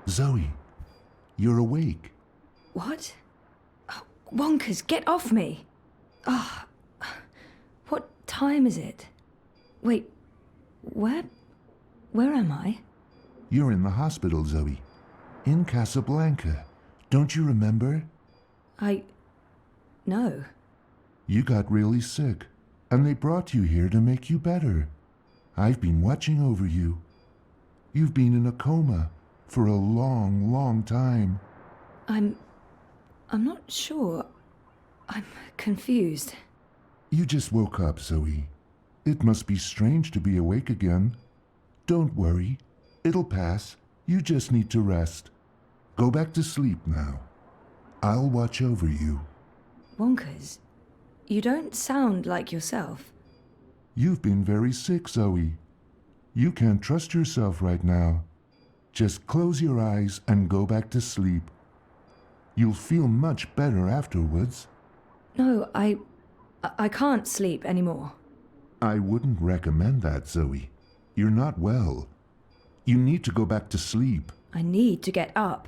Zoe, you're awake. What? Oh, Wonkers, get off me! Ah, what time is it? Wait, where am I? You're in the hospital, Zoe. In Casablanca. Don't you remember? No. You got really sick, and they brought you here to make you better. I've been watching over you. You've been in a coma for a long, long time. I'm not sure. I'm confused. You just woke up, Zoe. It must be strange to be awake again. Don't worry. It'll pass. You just need to rest. Go back to sleep now. I'll watch over you. Wonkers, you don't sound like yourself. You've been very sick, Zoe. You can't trust yourself right now. Just close your eyes and go back to sleep. You'll feel much better afterwards. No, I can't sleep anymore. I wouldn't recommend that, Zoe. You're not well. You need to go back to sleep. I need to get up.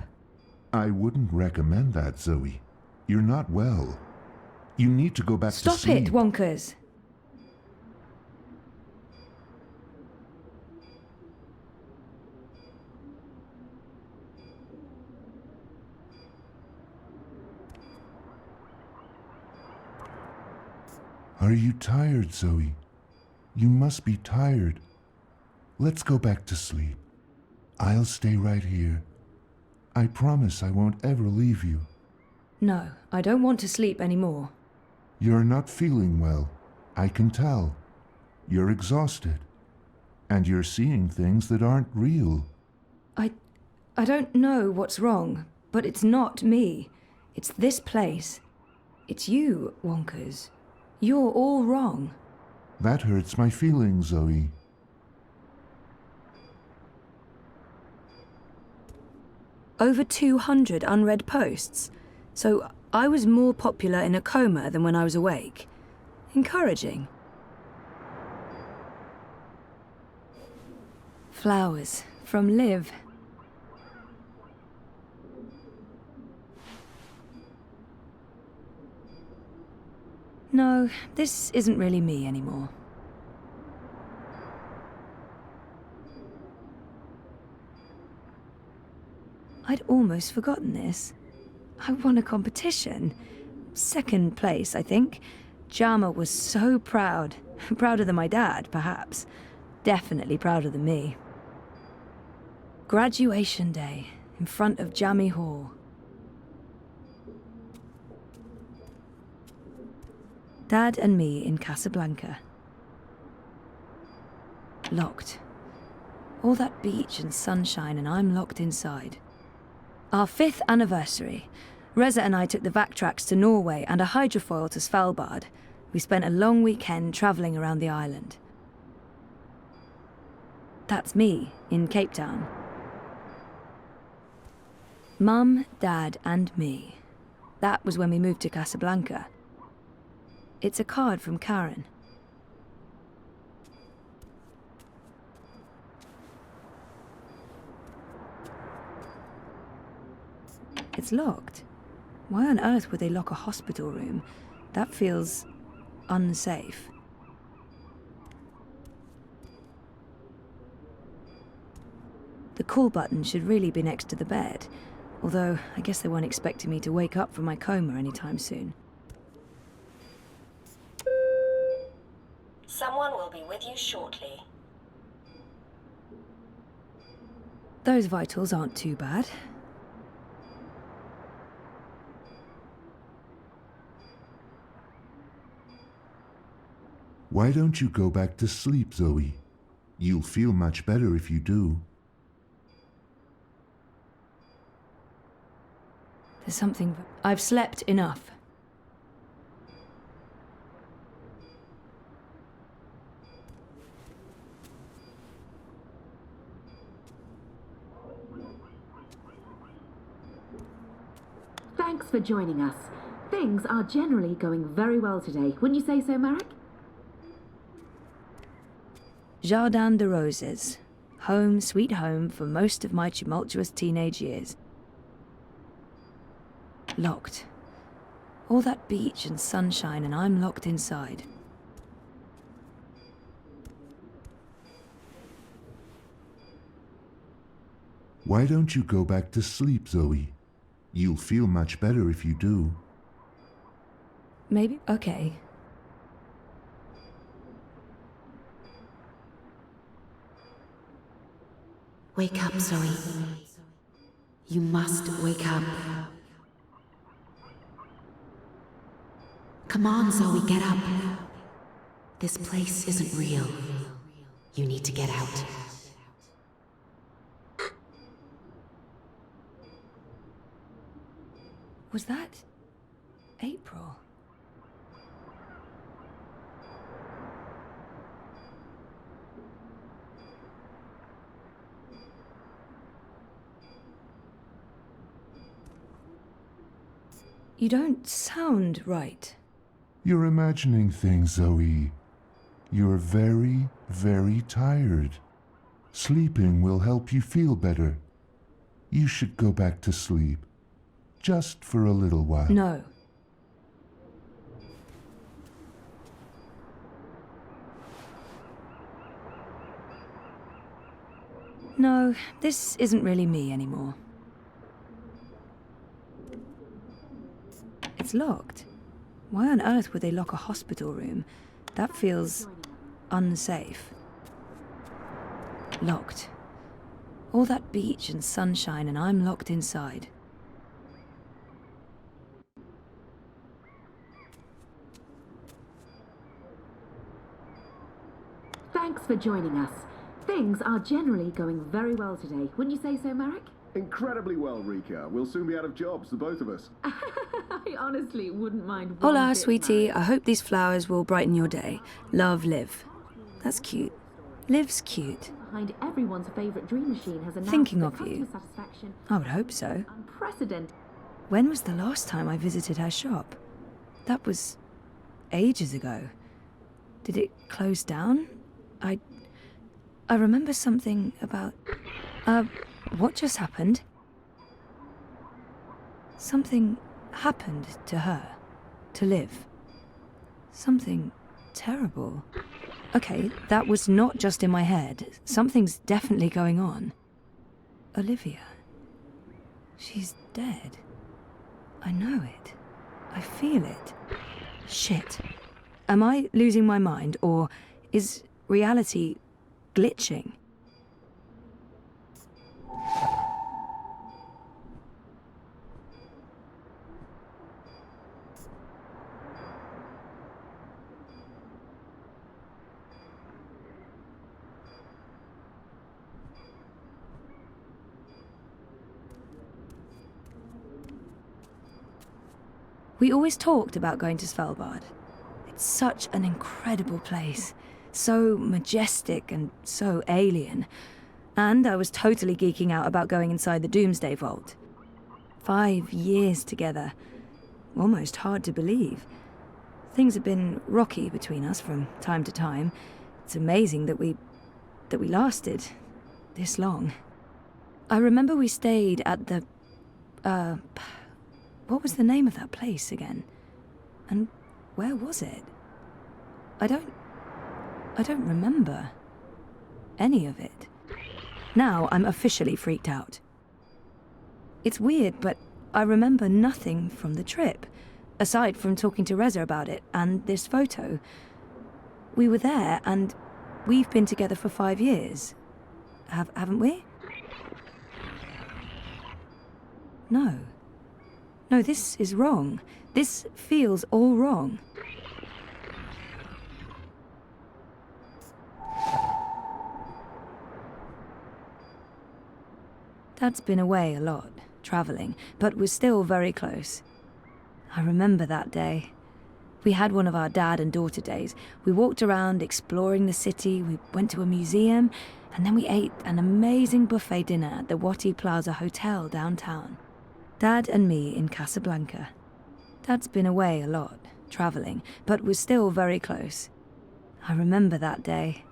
I wouldn't recommend that, Zoe. You're not well. You need to go back to sleep. Stop it, Wonkers! Are you tired, Zoe? You must be tired. Let's go back to sleep. I'll stay right here. I promise I won't ever leave you. No, I don't want to sleep anymore. You're not feeling well. I can tell. You're exhausted. And you're seeing things that aren't real. I don't know what's wrong, but it's not me. It's this place. It's you, Wonkers. You're all wrong. That hurts my feelings, Zoe. Over 200 unread posts. So I was more popular in a coma than when I was awake. Encouraging. Flowers from Liv. No, this isn't really me anymore. I'd almost forgotten this. I won a competition. Second place, I think. Jama was so proud. Prouder than my dad, perhaps. Definitely prouder than me. Graduation day, in front of Jammy Hall. Dad and me in Casablanca. Locked. All that beach and sunshine, and I'm locked inside. Our 5th anniversary. Reza and I took the vac tracks to Norway and a hydrofoil to Svalbard. We spent a long weekend travelling around the island. That's me, in Cape Town. Mum, Dad, and me. That was when we moved to Casablanca. It's a card from Karen. It's locked. Why on earth would they lock a hospital room? That feels unsafe. The call button should really be next to the bed, although I guess they weren't expecting me to wake up from my coma anytime soon. Someone will be with you shortly. Those vitals aren't too bad. Why don't you go back to sleep, Zoe? You'll feel much better if you do. There's something... I've slept enough. Thanks for joining us. Things are generally going very well today. Wouldn't you say so, Marek? Jardin de Roses. Home, sweet home for most of my tumultuous teenage years. Locked. All that beach and sunshine, and I'm locked inside. Why don't you go back to sleep, Zoe? You'll feel much better if you do. Maybe. Okay. Wake up, Zoe. You must wake up. Come on, Zoe, get up. This place isn't real. You need to get out. Was that April? You don't sound right. You're imagining things, Zoe. You're very, very tired. Sleeping will help you feel better. You should go back to sleep. Just for a little while. No. No, this isn't really me anymore. It's locked. Why on earth would they lock a hospital room? That feels unsafe. Locked. All that beach and sunshine, and I'm locked inside. Thanks for joining us. Things are generally going very well today. Wouldn't you say so, Marek? Incredibly well, Rika. We'll soon be out of jobs, the both of us. I honestly wouldn't mind. Hola, sweetie. I hope these flowers will brighten your day. Love, Liv. That's cute. Liv's cute. Behind everyone's favourite dream machine has announced Thinking that of you. customer satisfaction I would hope so. unprecedented. When was the last time I visited her shop? That was ages ago. Did it close down? I remember something about... what just happened? Something happened to her. To Liv. Something terrible. Okay, that was not just in my head. Something's definitely going on. Olivia. She's dead. I know it. I feel it. Shit. Am I losing my mind, or is reality glitching? We always talked about going to Svalbard. It's such an incredible place. So majestic and so alien. And I was totally geeking out about going inside the Doomsday Vault. 5 years together. Almost hard to believe. Things have been rocky between us from time to time. It's amazing that we lasted this long. I remember we stayed at the... what was the name of that place again? And where was it? I don't remember any of it. Now I'm officially freaked out. It's weird, but I remember nothing from the trip, aside from talking to Reza about it and this photo. We were there, and we've been together for 5 years. Haven't we? No. No, this is wrong. This feels all wrong. Dad's been away a lot, travelling, but we're still very close. I remember that day. We had one of our dad and daughter days. We walked around exploring the city, we went to a museum, and then we ate an amazing buffet dinner at the Wati Plaza Hotel downtown. Dad and me in Casablanca. Dad's been away a lot, travelling, but we're still very close. I remember that day.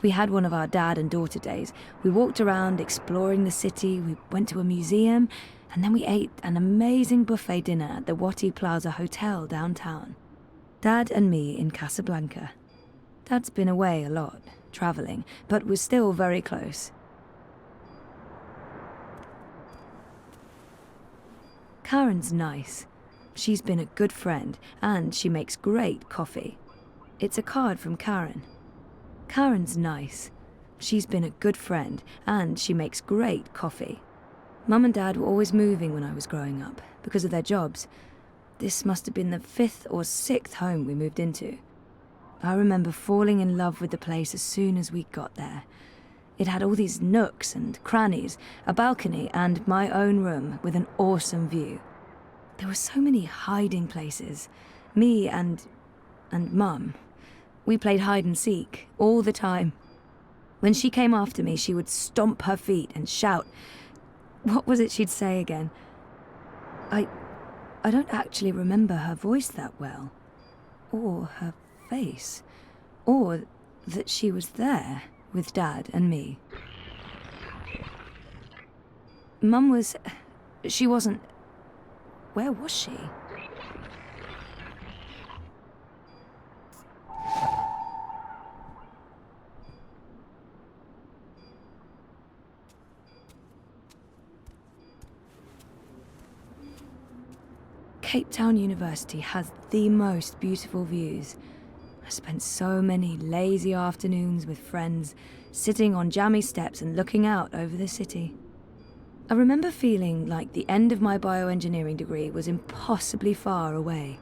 We had one of our dad and daughter days. We walked around exploring the city, we went to a museum, and then we ate an amazing buffet dinner at the Wati Plaza Hotel downtown. Dad and me in Casablanca. Dad's been away a lot, travelling, but we're still very close. Karen's nice. She's been a good friend, and she makes great coffee. It's a card from Karen. Karen's nice. She's been a good friend, and she makes great coffee. Mum and Dad were always moving when I was growing up, because of their jobs. This must have been the 5th or 6th home we moved into. I remember falling in love with the place as soon as we got there. It had all these nooks and crannies, a balcony, and my own room with an awesome view. There were so many hiding places. Me and Mum. We played hide and seek all the time. When she came after me, she would stomp her feet and shout. What was it she'd say again? I don't actually remember her voice that well. Or her face. Or that she was there with Dad and me. Mum was... She wasn't... Where was she? Cape Town University has the most beautiful views. I spent so many lazy afternoons with friends, sitting on jammy steps and looking out over the city. I remember feeling like the end of my bioengineering degree was impossibly far away.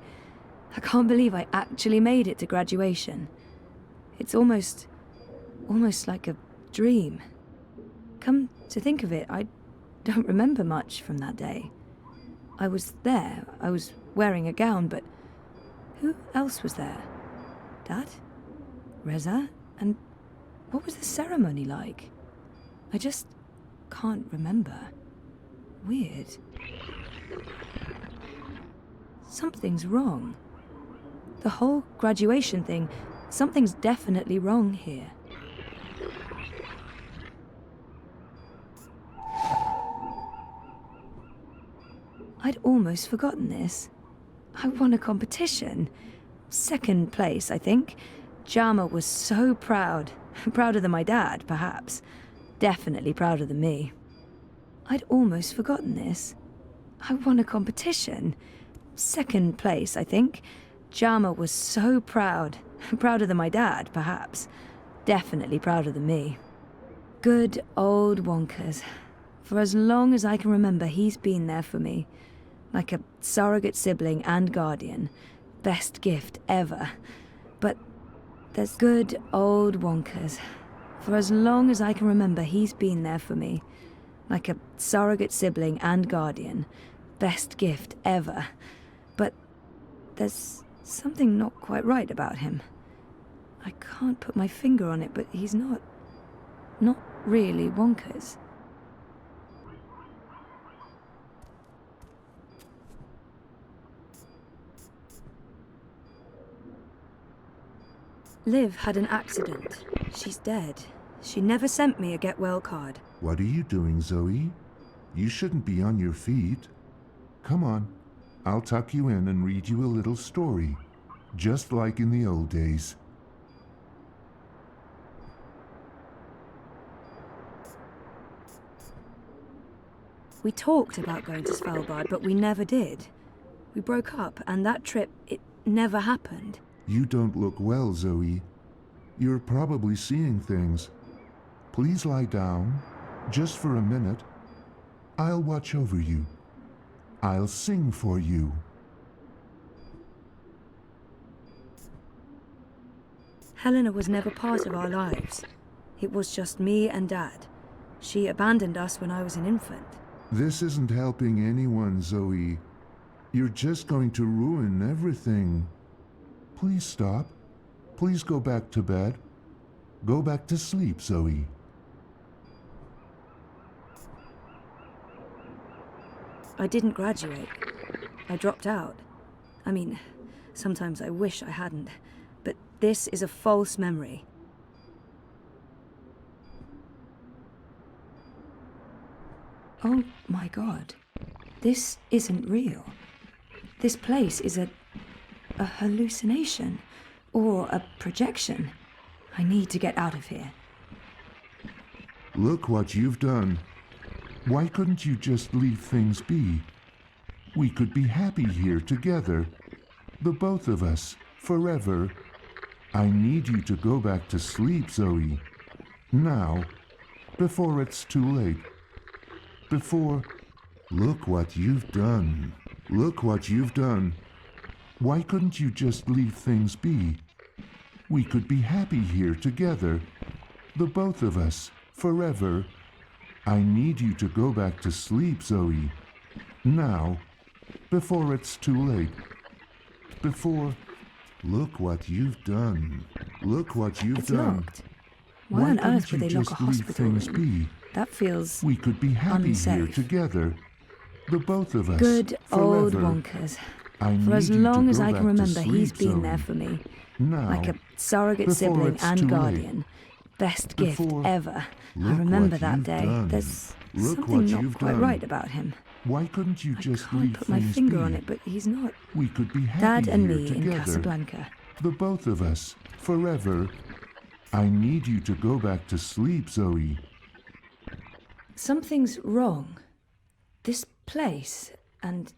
I can't believe I actually made it to graduation. It's almost like a dream. Come to think of it, I don't remember much from that day. I was there, I was wearing a gown, but who else was there? Dad? Reza? And what was the ceremony like? I just can't remember. Weird. Something's wrong. The whole graduation thing, something's definitely wrong here. I'd almost forgotten this. I won a competition. 2nd place, I think. Jama was so proud. Prouder than my dad, perhaps. Definitely prouder than me. I'd almost forgotten this. I won a competition. 2nd place, I think. Jama was so proud. Prouder than my dad, perhaps. Definitely prouder than me. Good old Wonkers. For as long as I can remember, he's been there for me. Like a surrogate sibling and guardian. Best gift ever. But there's good old Wonkers. For as long as I can remember, he's been there for me. Like a surrogate sibling and guardian. Best gift ever. But there's something not quite right about him. I can't put my finger on it, but he's not really Wonkers. Liv had an accident. She's dead. She never sent me a get well card. What are you doing, Zoe? You shouldn't be on your feet. Come on, I'll tuck you in and read you a little story, just like in the old days. We talked about going to Svalbard, but we never did. We broke up, and that trip, it never happened. You don't look well, Zoe. You're probably seeing things. Please lie down, just for a minute. I'll watch over you. I'll sing for you. Helena was never part of our lives. It was just me and Dad. She abandoned us when I was an infant. This isn't helping anyone, Zoe. You're just going to ruin everything. Please stop. Please go back to bed. Go back to sleep, Zoe. I didn't graduate. I dropped out. I mean, sometimes I wish I hadn't. But this is a false memory. Oh my god. This isn't real. This place is a hallucination. Or a projection. I need to get out of here. Look what you've done. Why couldn't you just leave things be? We could be happy here together. The both of us, forever. I need you to go back to sleep, Zoe. Now, before it's too late. Before... Look what you've done. Look what you've done. Why couldn't you just leave things be? We could be happy here together. The both of us, forever. I need you to go back to sleep, Zoe. Now, before it's too late. Before... Look what you've done. Look what you've It's done. locked. Why on earth would they lock a just leave hospital things room? be? That feels We could be happy here unsafe. together. The both of us. Good old forever. Wonkers. I For as need you to long as go I back can to remember, he's sleep, been there Zoe. for me. Now, Like a surrogate before sibling it's and too late. guardian. Best gift Before- ever. I Look remember what that you've day. done. There's Look something what not you've quite done. right about him. why couldn't you I just can't leave put my things finger be? on it, but he's not. We could be happy Dad and here me together. in Casablanca. The both of us, forever. I need you to go back to sleep, Zoe. Something's wrong. This place and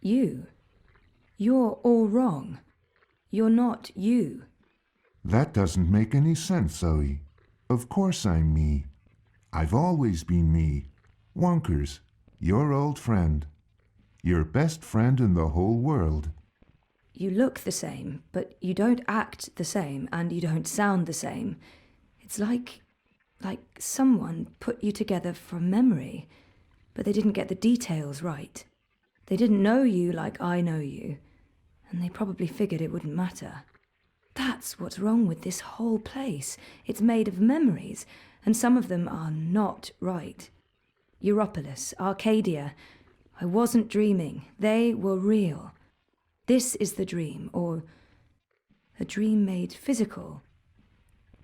you. You're all wrong. You're not you. That doesn't make any sense, Zoe. Of course I'm me. I've always been me. Wonkers, your old friend. Your best friend in the whole world. You look the same, but you don't act the same, and you don't sound the same. It's like someone put you together from memory, but they didn't get the details right. They didn't know you like I know you, and they probably figured it wouldn't matter. That's what's wrong with this whole place. It's made of memories, and some of them are not right. Europolis, Arcadia. I wasn't dreaming. They were real. This is the dream, or a dream made physical.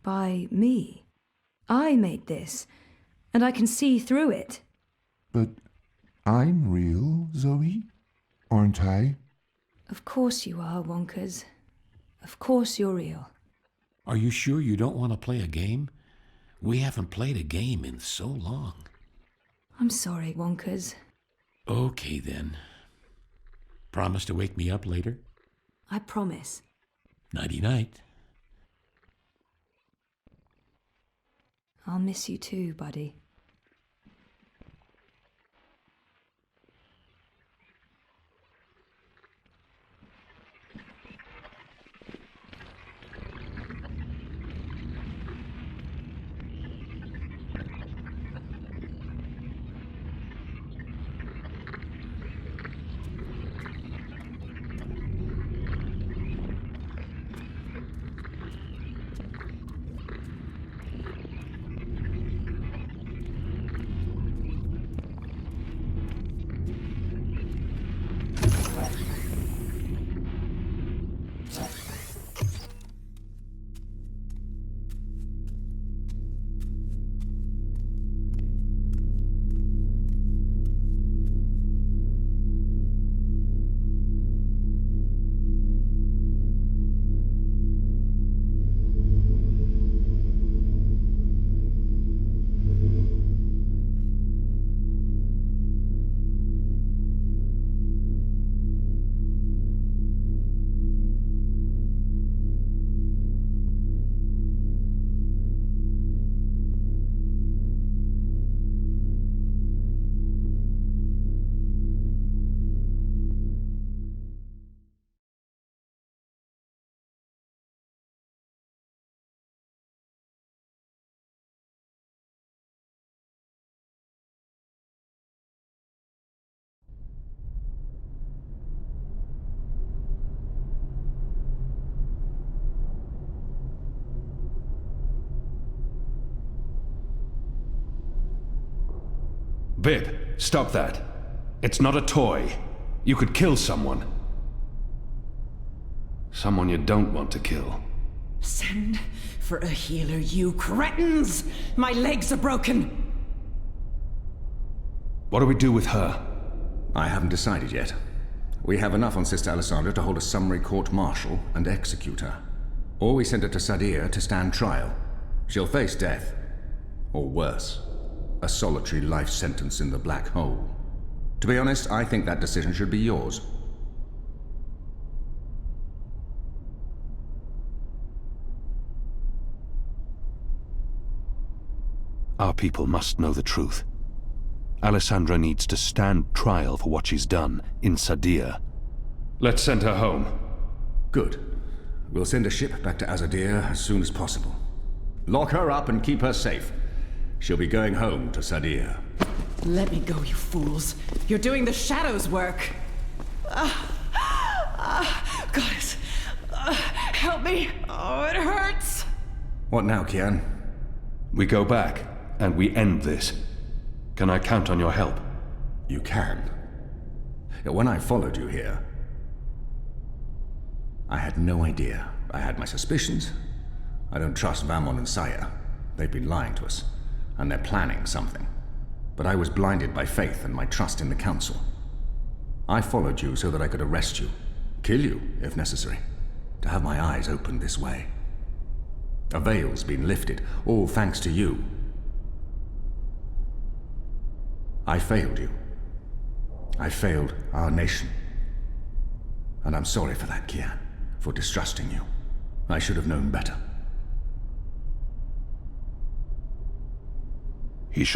By me. I made this, and I can see through it. But I'm real, Zoe? Aren't I? Of course you are, Wonkers. Of course you're real. Are you sure you don't want to play a game? We haven't played a game in so long. I'm sorry, Wonkers. Okay, then. Promise to wake me up later? I promise. Nighty-night. I'll miss you too, buddy. Bib, stop that. It's not a toy. You could kill someone. Someone you don't want to kill. Send for a healer, you cretins! My legs are broken! What do we do with her? I haven't decided yet. We have enough on Sister Alessandra to hold a summary court-martial and execute her. Or we send her to Sadir to stand trial. She'll face death. Or worse, a solitary life sentence in the black hole. To be honest, I think that decision should be yours. Our people must know the truth. Alessandra needs to stand trial for what she's done in Sadir. Let's send her home. Good. We'll send a ship back to Azadir as soon as possible. Lock her up and keep her safe. She'll be going home to Sadir. Let me go, you fools. You're doing the Shadow's work. Goddess, help me. Oh, it hurts. What now, Kian? We go back, and we end this. Can I count on your help? You can. When I followed you here, I had no idea. I had my suspicions. I don't trust Vamon and Saya. They've been lying to us, and they're planning something. But I was blinded by faith and my trust in the Council. I followed you so that I could arrest you, kill you, if necessary, to have my eyes opened this way. A veil's been lifted, all thanks to you. I failed you. I failed our nation. And I'm sorry for that, Kian, for distrusting you. I should have known better.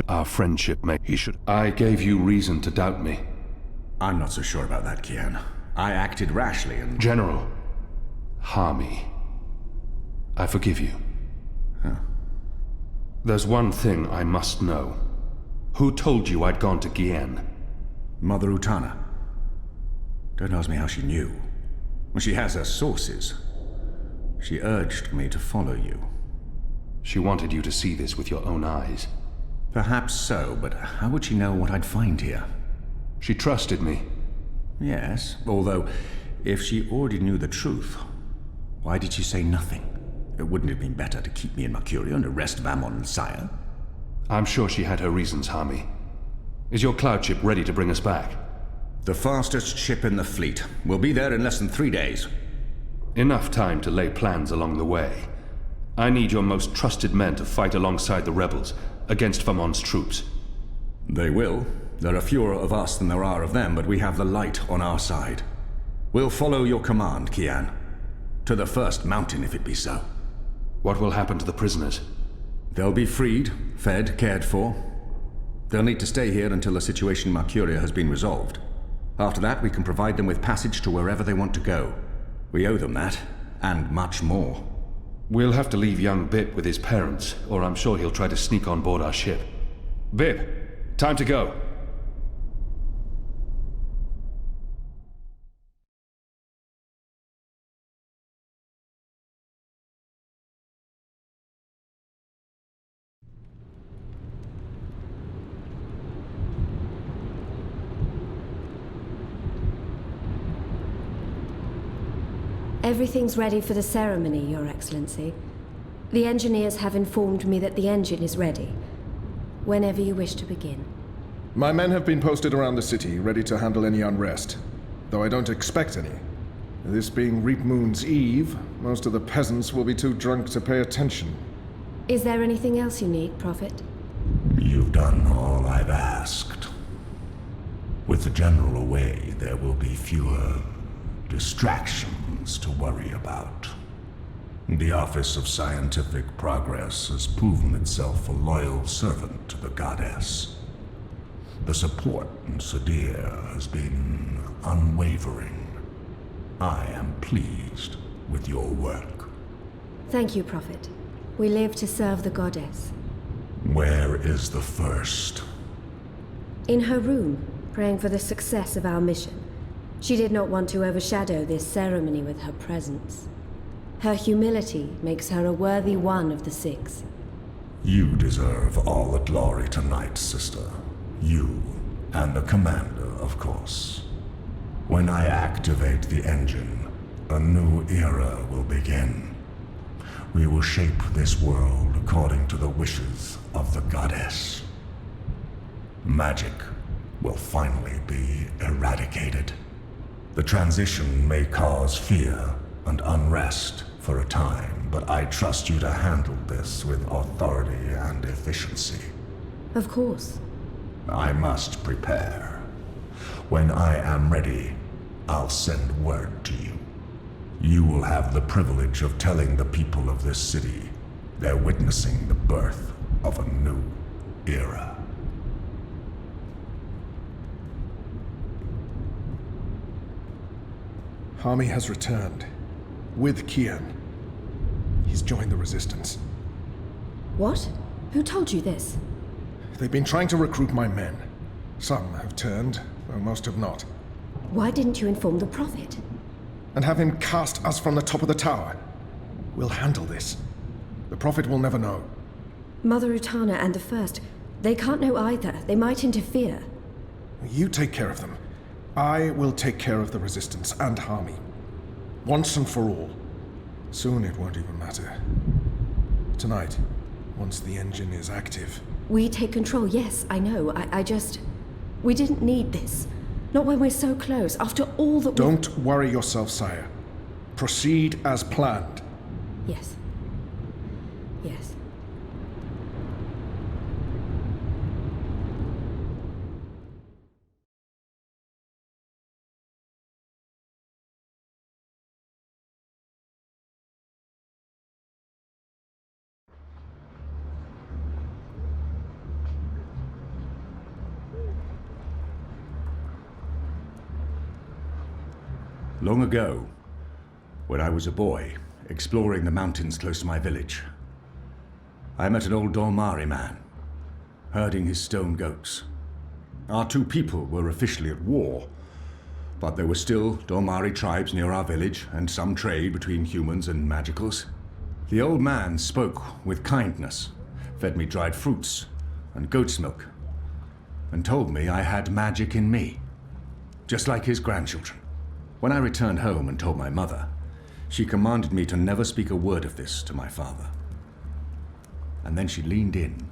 Our friendship I gave you reason to doubt me. I'm not so sure about that, Kian. I acted rashly and... General, Hami, I forgive you. Huh. There's one thing I must know. Who told you I'd gone to Gien? Mother Utana. Don't ask me how she knew. She has her sources. She urged me to follow you. She wanted you to see this with your own eyes. Perhaps so, but how would she know what I'd find here? She trusted me. Yes, although, if she already knew the truth, why did she say nothing? It wouldn't have been better to keep me in Mercuria and arrest Vamon and Saya? I'm sure she had her reasons, Hami. Is your cloud ship ready to bring us back? The fastest ship in the fleet. We'll be there in less than 3 days. Enough time to lay plans along the way. I need your most trusted men to fight alongside the rebels, against Vamon's troops. They will. There are fewer of us than there are of them, but we have the light on our side. We'll follow your command, Kian. To the first mountain, if it be so. What will happen to the prisoners? They'll be freed, fed, cared for. They'll need to stay here until the situation in Mercuria has been resolved. After that, we can provide them with passage to wherever they want to go. We owe them that, and much more. We'll have to leave young Bip with his parents, or I'm sure he'll try to sneak on board our ship. Bip, time to go. Everything's ready for the ceremony, Your Excellency. The engineers have informed me that the engine is ready. Whenever you wish to begin. My men have been posted around the city, ready to handle any unrest. Though I don't expect any. This being Reap Moon's Eve, most of the peasants will be too drunk to pay attention. Is there anything else you need, Prophet? You've done all I've asked. With the General away, there will be fewer distractions to worry about. The Office of Scientific Progress has proven itself a loyal servant to the goddess. The support in Sadir has been unwavering. I am pleased with your work. Thank you, Prophet. We live to serve the goddess. Where is the first? In her room, praying for the success of our mission. She did not want to overshadow this ceremony with her presence. Her humility makes her a worthy one of the six. You deserve all the glory tonight, sister. You, and the commander, of course. When I activate the engine, a new era will begin. We will shape this world according to the wishes of the goddess. Magic will finally be eradicated. The transition may cause fear and unrest for a time, but I trust you to handle this with authority and efficiency. Of course. I must prepare. When I am ready, I'll send word to you. You will have the privilege of telling the people of this city they're witnessing the birth of a new era. Hami has returned. With Kian. He's joined the Resistance. What? Who told you this? They've been trying to recruit my men. Some have turned, though most have not. Why didn't you inform the Prophet? And have him cast us from the top of the tower. We'll handle this. The Prophet will never know. Mother Utana and the First, they can't know either. They might interfere. You take care of them. I will take care of the Resistance and Hami. Once and for all. Soon it won't even matter. Tonight, once the engine is active. We take control, yes, I know. I just... We didn't need this. Not when we're so close, after all that we... Don't worry yourself, sire. Proceed as planned. Yes. Yes. Long ago, when I was a boy, exploring the mountains close to my village, I met an old Dolmari man, herding his stone goats. Our two people were officially at war, but there were still Dolmari tribes near our village and some trade between humans and magicals. The old man spoke with kindness, fed me dried fruits and goat's milk, and told me I had magic in me, just like his grandchildren. When I returned home and told my mother, she commanded me to never speak a word of this to my father. And then she leaned in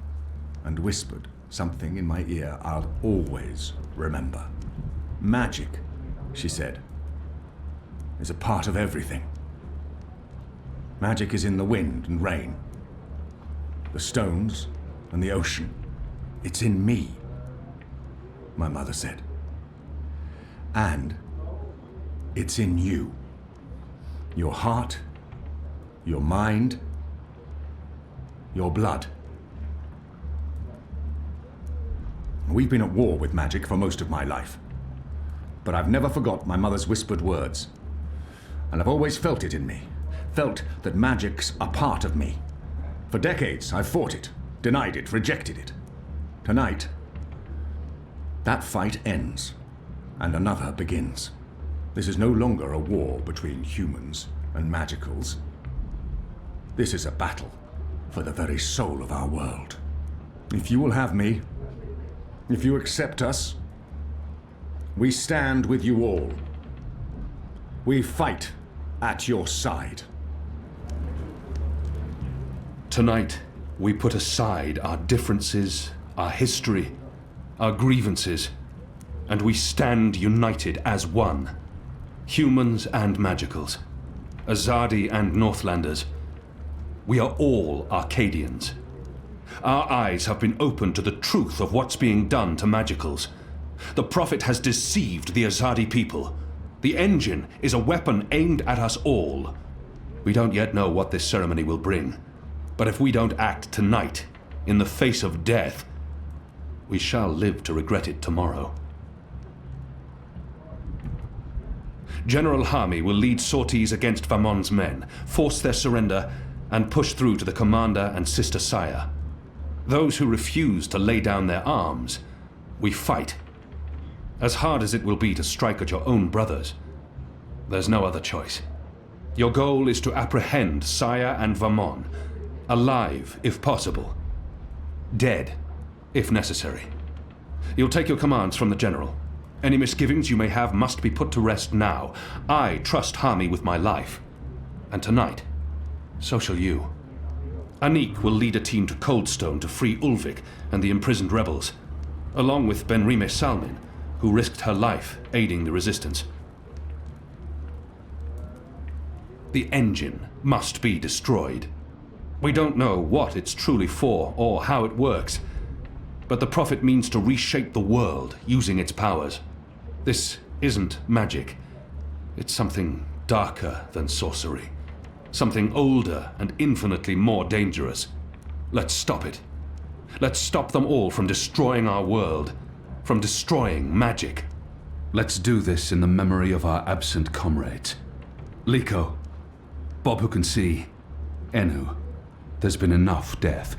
and whispered something in my ear I'll always remember. Magic, she said, is a part of everything. Magic is in the wind and rain, the stones and the ocean. It's in me, my mother said. And it's in you. Your heart, your mind, your blood. We've been at war with magic for most of my life, but I've never forgot my mother's whispered words. And I've always felt it in me, felt that magic's a part of me. For decades, I've fought it, denied it, rejected it. Tonight, that fight ends, and another begins. This is no longer a war between humans and magicals. This is a battle for the very soul of our world. If you will have me, if you accept us, we stand with you all. We fight at your side. Tonight, we put aside our differences, our history, our grievances, and we stand united as one. Humans and magicals, Azadi and Northlanders. We are all Arcadians. Our eyes have been opened to the truth of what's being done to magicals. The Prophet has deceived the Azadi people. The engine is a weapon aimed at us all. We don't yet know what this ceremony will bring, but if we don't act tonight, in the face of death, we shall live to regret it tomorrow. General Hami will lead sorties against Vamon's men, force their surrender, and push through to the commander and sister sire. Those who refuse to lay down their arms, we fight. As hard as it will be to strike at your own brothers, there's no other choice. Your goal is to apprehend Sire and Vamon, alive if possible, dead if necessary. You'll take your commands from the general. Any misgivings you may have must be put to rest now. I trust Hami with my life. And tonight, so shall you. Anik will lead a team to Coldstone to free Ulvik and the imprisoned rebels. along with Benrime Salmin, who risked her life aiding the resistance. The engine must be destroyed. We don't know what it's truly for or how it works, but the Prophet means to reshape the world using its powers. This isn't magic. It's something darker than sorcery. Something older and infinitely more dangerous. Let's stop it. Let's stop them all from destroying our world, from destroying magic. Let's do this in the memory of our absent comrades. Liko, Bob who can see, Enu, there's been enough death.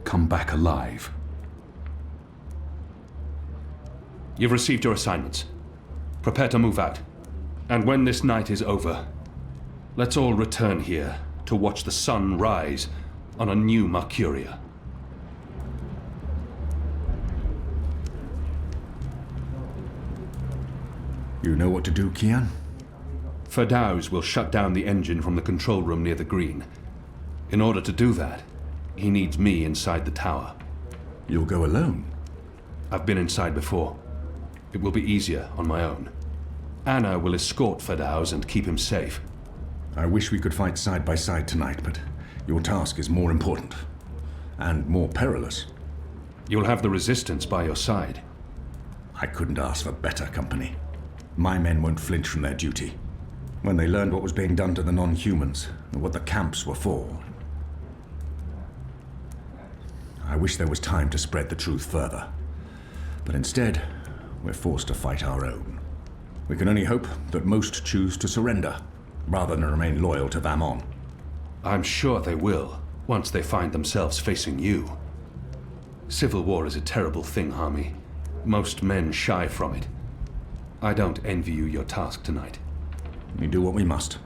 Come back alive. You've received your assignments. Prepare to move out. And when this night is over, let's all return here to watch the sun rise on a new Mercuria. You know what to do, Kian? Ferdows will shut down the engine from the control room near the green. In order to do that, he needs me inside the tower. You'll go alone? I've been inside before. It will be easier on my own. Anna will escort Ferdows and keep him safe. I wish we could fight side by side tonight, but your task is more important. And more perilous. You'll have the Resistance by your side. I couldn't ask for better company. My men won't flinch from their duty. When they learned what was being done to the non-humans, and what the camps were for. I wish there was time to spread the truth further. But instead, we're forced to fight our own. We can only hope that most choose to surrender, rather than remain loyal to Vamon. I'm sure they will, once they find themselves facing you. Civil war is a terrible thing, Hami. Most men shy from it. I don't envy you your task tonight. We do what we must.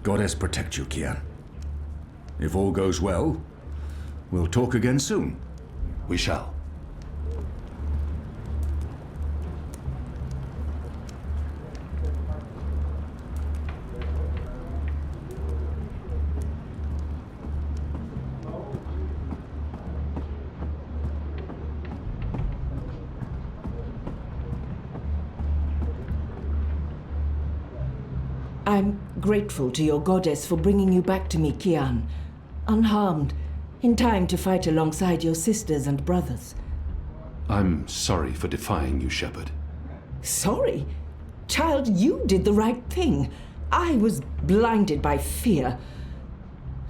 Goddess protect you, Kian. If all goes well, we'll talk again soon. We shall. I'm grateful to your goddess for bringing you back to me, Kian. Unharmed, in time to fight alongside your sisters and brothers. I'm sorry for defying you, Shepherd. Sorry? Child, you did the right thing. I was blinded by fear.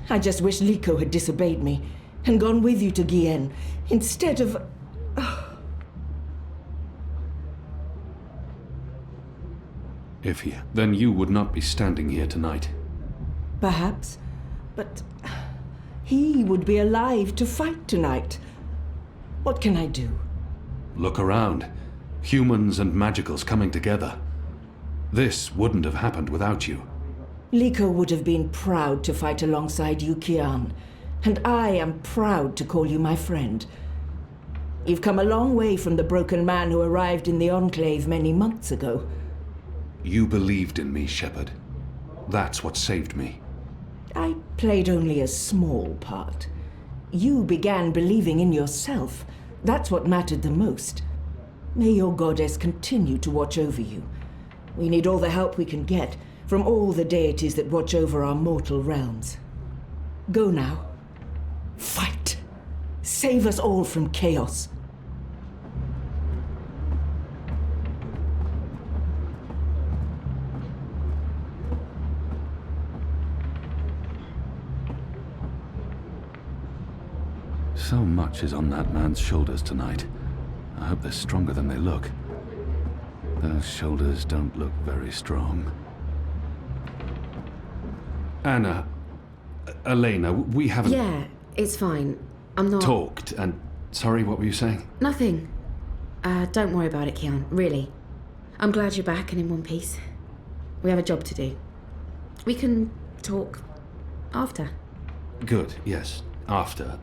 I just wish Liko had disobeyed me and gone with you to Gien instead of... If he... Then you would not be standing here tonight. Perhaps, but he would be alive to fight tonight. What can I do? Look around. Humans and magicals coming together. This wouldn't have happened without you. Liko would have been proud to fight alongside you, Kian, and I am proud to call you my friend. You've come a long way from the broken man who arrived in the Enclave many months ago. You believed in me, Shepherd. That's what saved me. I played only a small part. You began believing in yourself. That's what mattered the most. May your goddess continue to watch over you. We need all the help we can get from all the deities that watch over our mortal realms. Go now. Fight. Save us all from chaos. So much is on that man's shoulders tonight. I hope they're stronger than they look. Those shoulders don't look very strong. Anna, Elena, we haven't... Yeah, it's fine. I'm not... talked, and... Sorry, what were you saying? Nothing. Don't worry about it, Kian, really. I'm glad you're back and in one piece. We have a job to do. We can talk after. Good, yes, after.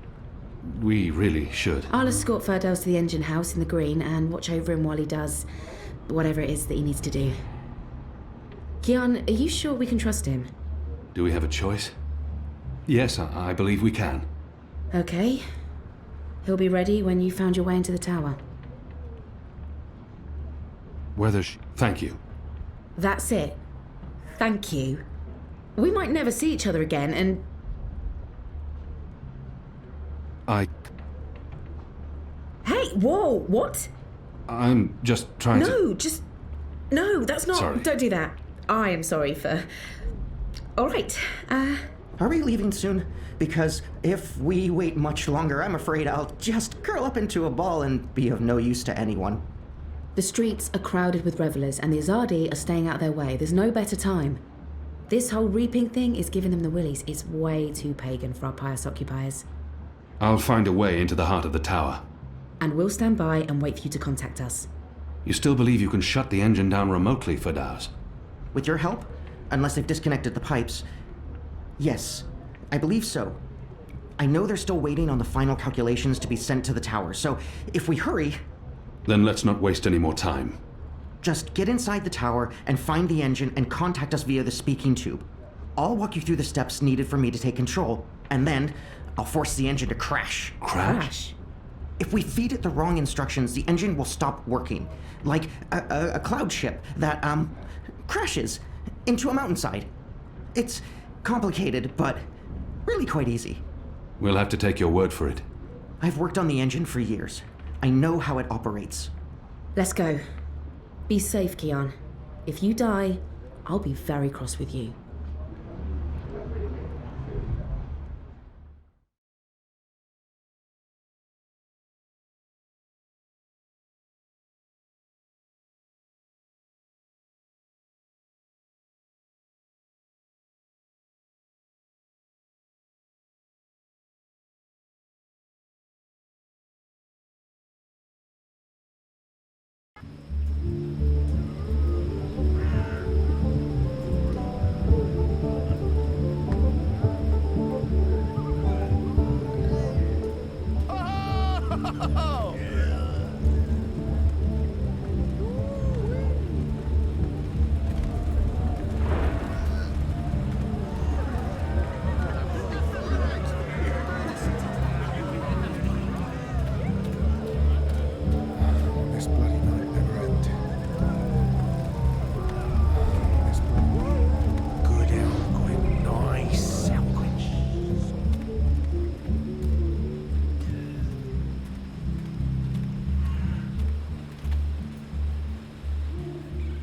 We really should. I'll escort Ferdows to the engine house in the green and watch over him while he does whatever it is that he needs to do. Kian, are you sure we can trust him? Do we have a choice? Yes, I believe we can. Okay. He'll be ready when you found your way into the tower. Thank you. That's it. Thank you. We might never see each other again, and... Hey, whoa, what? I'm just trying to... No, that's not... Sorry. Don't do that. I am sorry for... All right, Are we leaving soon? Because if we wait much longer, I'm afraid I'll just curl up into a ball and be of no use to anyone. The streets are crowded with revelers, and the Azadi are staying out of their way. There's no better time. This whole reaping thing is giving them the willies. It's way too pagan for our pious occupiers. I'll find a way into the heart of the tower. And we'll stand by and wait for you to contact us. You still believe you can shut the engine down remotely, Fadaz? With your help? Unless they've disconnected the pipes. Yes, I believe so. I know they're still waiting on the final calculations to be sent to the tower, so if we hurry... Then let's not waste any more time. Just get inside the tower and find the engine and contact us via the speaking tube. I'll walk you through the steps needed for me to take control, and then I'll force the engine to crash. Crash? If we feed it the wrong instructions, the engine will stop working. Like a cloud ship that, crashes into a mountainside. It's complicated, but really quite easy. We'll have to take your word for it. I've worked on the engine for years. I know how it operates. Let's go. Be safe, Kian. If you die, I'll be very cross with you.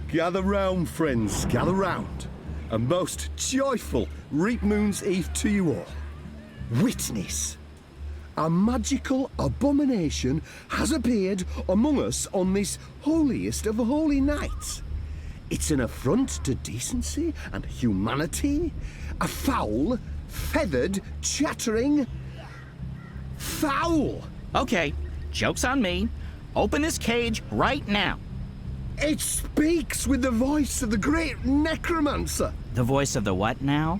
Gather round, friends, gather round. A most joyful Reap Moon's Eve to you all. Witness. A magical abomination has appeared among us on this holiest of holy nights. It's an affront to decency and humanity. A foul, feathered, chattering... fowl! Okay, joke's on me. Open this cage right now. It speaks with the voice of the great necromancer. The voice of the what now?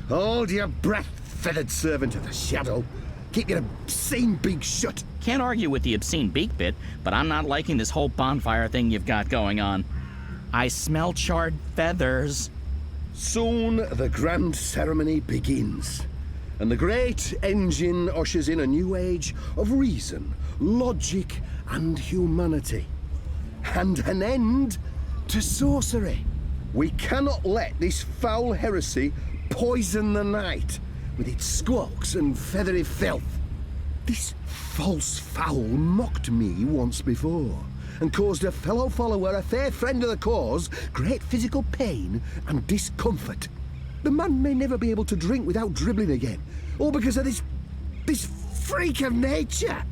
Hold your breath, feathered servant of the shadow. Keep your obscene beak shut. Can't argue with the obscene beak bit, but I'm not liking this whole bonfire thing you've got going on. I smell charred feathers. Soon the grand ceremony begins, and the great engine ushers in a new age of reason, logic, and humanity. And an end to sorcery. We cannot let this foul heresy poison the night with its squawks and feathery filth. This false fowl mocked me once before and caused a fellow follower, a fair friend of the cause, great physical pain and discomfort. The man may never be able to drink without dribbling again, all because of this freak of nature.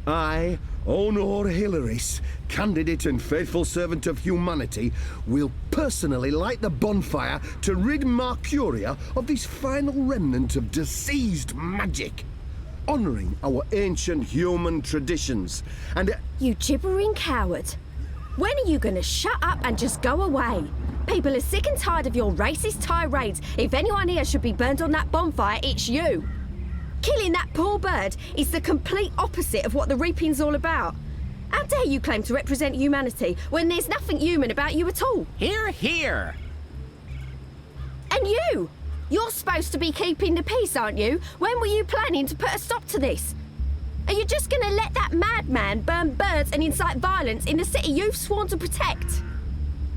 I, Honor Hilaris, candidate and faithful servant of humanity, will personally light the bonfire to rid Mercuria of this final remnant of diseased magic, honouring our ancient human traditions, and... You gibbering coward. When are you going to shut up and just go away? People are sick and tired of your racist tirades. If anyone here should be burned on that bonfire, it's you. Killing that poor bird is the complete opposite of what the reaping's all about. How dare you claim to represent humanity when there's nothing human about you at all? Hear, hear. And you? You're supposed to be keeping the peace, aren't you? When were you planning to put a stop to this? Are you just gonna let that madman burn birds and incite violence in the city you've sworn to protect?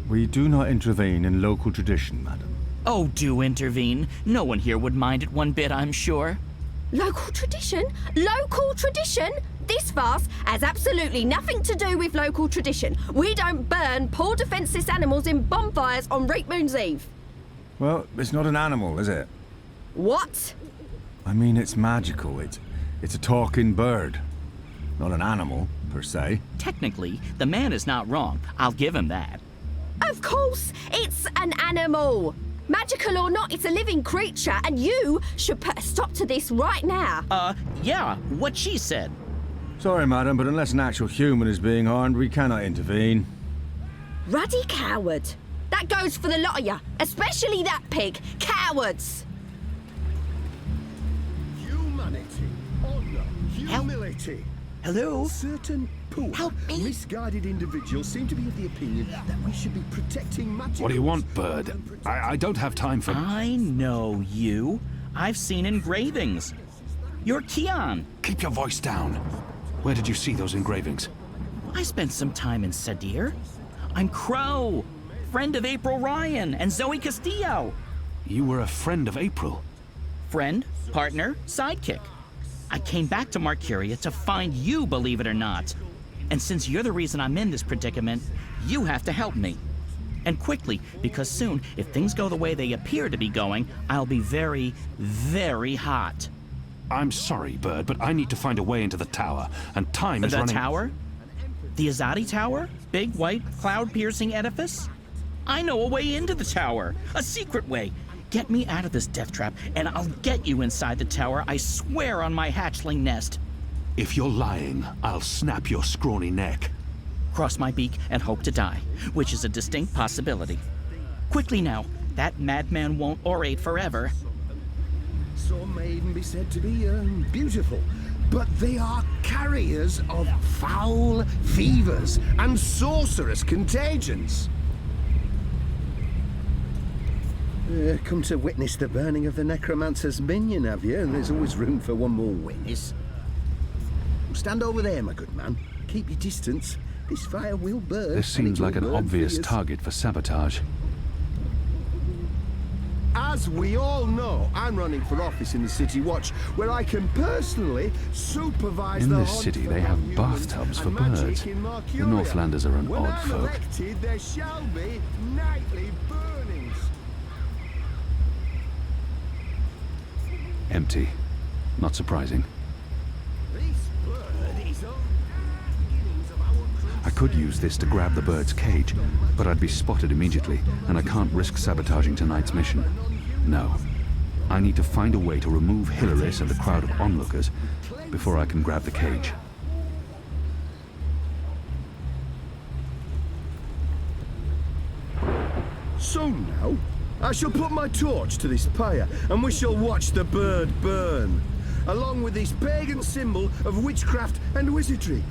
We do not intervene in local tradition, madam. Oh, do intervene. No one here would mind it one bit, I'm sure. Local tradition? Local tradition? This farce has absolutely nothing to do with local tradition. We don't burn poor defenceless animals in bonfires on Reap Moon's Eve. Well, it's not an animal, is it? What? I mean, it's magical. It's a talking bird. Not an animal, per se. Technically, the man is not wrong. I'll give him that. Of course, it's an animal. Magical or not, it's a living creature, and you should put a stop to this right now. Yeah, what she said. Sorry, madam, but unless an actual human is being harmed, we cannot intervene. Ruddy coward. That goes for the lot of you, especially that pig. Cowards! Humanity, honor, humility. Hello? Certain poor, misguided individuals seem to be of the opinion that we should be protecting magic. What do you want, bird? I don't have time for... I know you. I've seen engravings. You're Kian. Keep your voice down. Where did you see those engravings? I spent some time in Sadir. I'm Crow, friend of April Ryan and Zoi Castillo. You were a friend of April? Friend, partner, sidekick. I came back to Marcuria to find you, believe it or not. And since you're the reason I'm in this predicament, you have to help me. And quickly, because soon, if things go the way they appear to be going, I'll be very, very hot. I'm sorry, Bird, but I need to find a way into the tower, and time is running... The tower? The Azadi Tower? Big, white, cloud-piercing edifice? I know a way into the tower. A secret way. Get me out of this death trap, and I'll get you inside the tower, I swear on my hatchling nest. If you're lying, I'll snap your scrawny neck. Cross my beak and hope to die, which is a distinct possibility. Quickly now, that madman won't orate forever. Some may even be said to be beautiful, but they are carriers of foul fevers and sorcerous contagions. Come to witness the burning of the necromancer's minion, have you? And there's always room for one more witness. Stand over there, my good man. Keep your distance. This fire will burn. This seems like an obvious target for sabotage. As we all know, I'm running for office in the City Watch, where I can personally supervise in the this city, they have bathtubs for birds. The Northlanders are an odd folk. Elected, there shall be nightly burnings. Empty. Not surprising. I could use this to grab the bird's cage, but I'd be spotted immediately, and I can't risk sabotaging tonight's mission. No. I need to find a way to remove Hilaris and the crowd of onlookers before I can grab the cage. So now, I shall put my torch to this pyre, and we shall watch the bird burn, along with this pagan symbol of witchcraft and wizardry.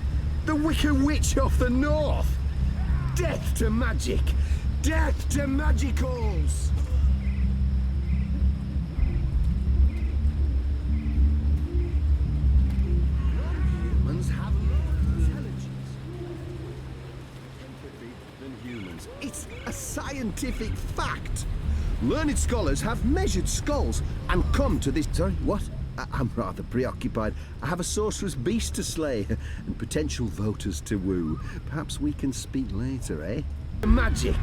The Wicked Witch of the North! Death to magic! Death to magicals! Non-humans have more intelligence. Empathy than humans. It's a scientific fact. Learned scholars have measured skulls and come to this... Sorry, what? I'm rather preoccupied. I have a sorcerer's beast to slay and potential voters to woo. Perhaps we can speak later, eh? Magic!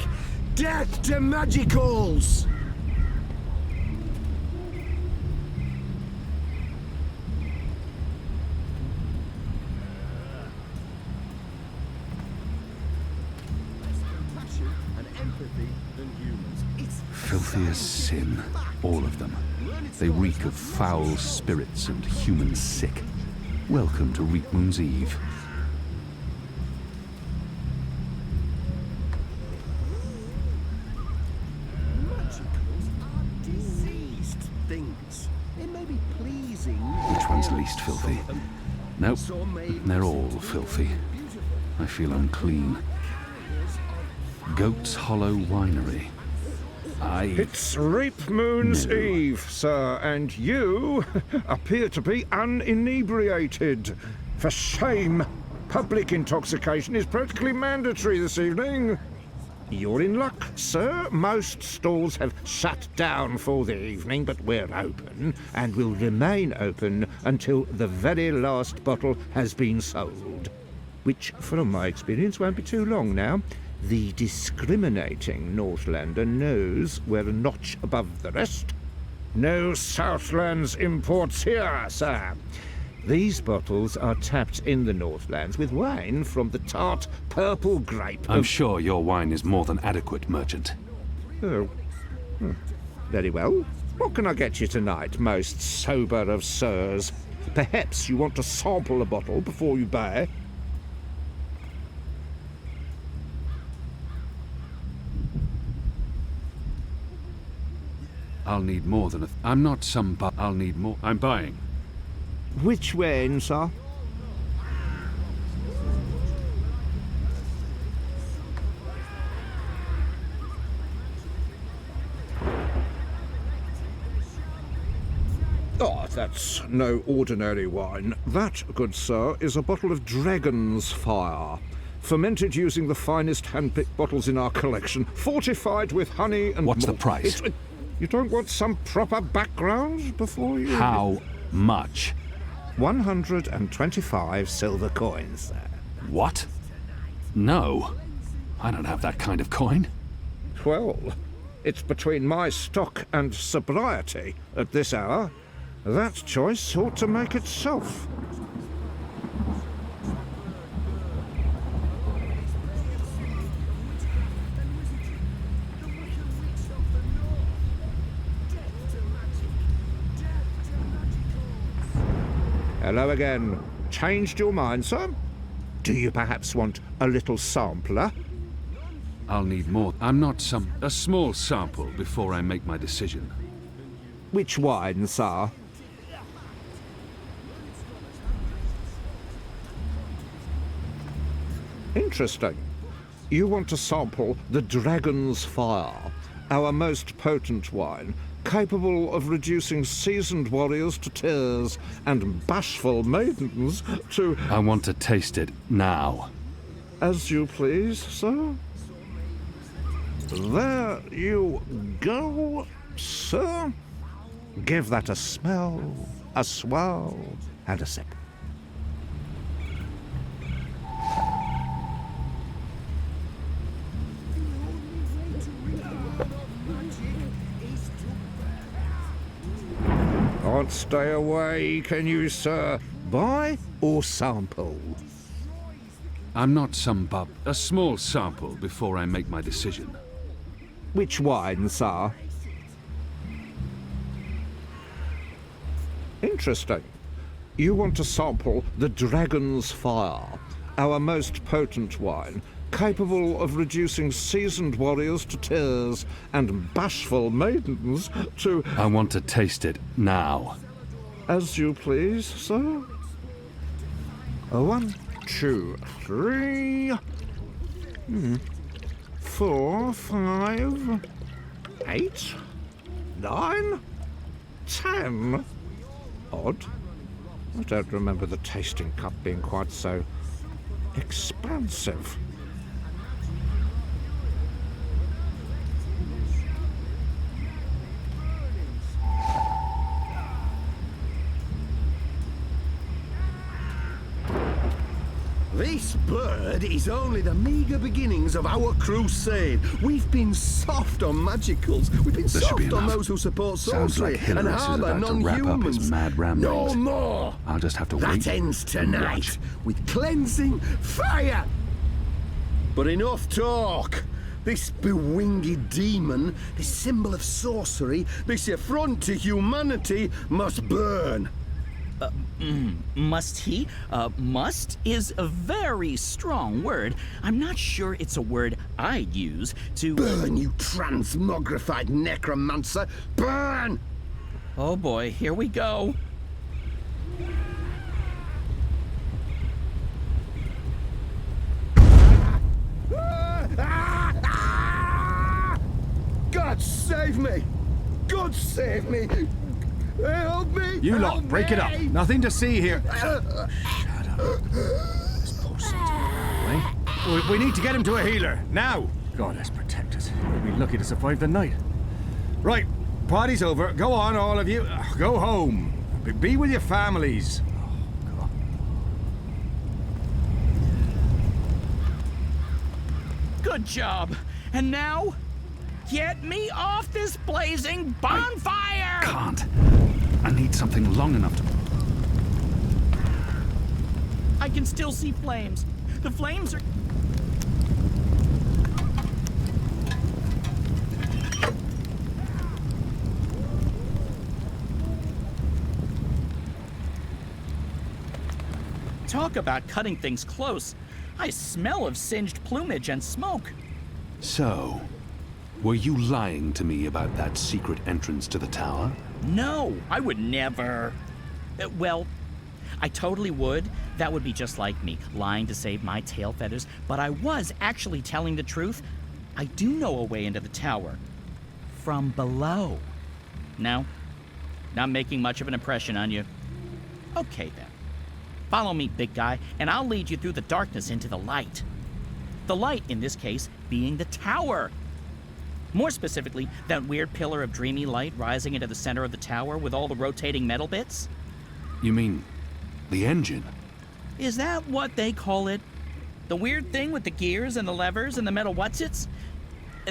Death to magicals! Filthy as sin, all of them. They reek of foul spirits and human sick. Welcome to Reap Moon's Eve. Magicals are diseased things. They may be pleasing. Which one's least filthy? Nope, they're all filthy. I feel unclean. Goat's Hollow Winery. It's Reap Moon's Eve, sir, and you appear to be uninebriated. For shame! Public intoxication is practically mandatory this evening. You're in luck, sir. Most stalls have shut down for the evening, but we're open and will remain open until the very last bottle has been sold. Which, from my experience, won't be too long now. The discriminating Northlander knows we're a notch above the rest. No Southlands imports here, sir. These bottles are tapped in the Northlands with wine from the tart purple grape. I'm sure your wine is more than adequate, merchant. Oh. Very well. What can I get you tonight, most sober of sirs? Perhaps you want to sample a bottle before you buy. I'll need more than I'm not some I'll need more. I'm buying. Which wine, sir? Oh, that's no ordinary wine. That, good sir, is a bottle of Dragon's Fire. Fermented using the finest hand-picked bottles in our collection, fortified with honey and What's the malt. price? You don't want some proper background before you... How much? 125 silver coins, sir. What? No. I don't have that kind of coin. Well, it's between my stock and sobriety at this hour. That choice ought to make itself. Hello again. Changed your mind, sir? Do you perhaps want a little sampler? I'll need more. I'm not a small sample before I make my decision. Which wine, sir? Interesting. You want to sample the Dragon's Fire, our most potent wine, capable of reducing seasoned warriors to tears and bashful maidens to... I want to taste it now. As you please, sir. There you go, sir. Give that a smell, a swirl, and a sip. Can't stay away, can you, sir? Buy or sample? I'm not a small sample before I make my decision. Which wine, sir? Interesting. You want to sample the Dragon's Fire, our most potent wine, capable of reducing seasoned warriors to tears and bashful maidens to... I want to taste it now. As you please, sir. 1, 2, 3... 4, 5... 8... 9... 10... Odd. I don't remember the tasting cup being quite so expansive. This bird is only the meagre beginnings of our crusade. We've been soft on magicals. We've been soft on those who support sorcery and harbour non-humans. Mad No more! I'll just have to wait. That ends tonight with cleansing fire! But enough talk! This bewinged demon, this symbol of sorcery, this affront to humanity must burn. Must he? Must is a very strong word. I'm not sure it's a word I'd use to... Burn, you transmogrified necromancer! Burn! Oh boy, here we go. God save me! God save me! Help me! You lot, Help break it up. me! Nothing to see here. Shut This poor sod. We need to get him to a healer, now! Goddess protect us. We'll be lucky to survive the night. Right, party's over. Go on, all of you. Go home. Be with your families. Good job. And now, get me off this blazing bonfire! I can't. I need something long enough to... I can still see flames. The flames are... Talk about cutting things close. I smell of singed plumage and smoke. So, were you lying to me about that secret entrance to the tower? No, I would never. Well, I totally would. That would be just like me, lying to save my tail feathers. But I was actually telling the truth. I do know a way into the tower. From below. No? Not making much of an impression on you? Okay, then. Follow me, big guy, and I'll lead you through the darkness into the light. The light, in this case, being the tower. More specifically, that weird pillar of dreamy light rising into the center of the tower with all the rotating metal bits. You mean the engine? Is that what they call it? The weird thing with the gears and the levers and the metal whatsits?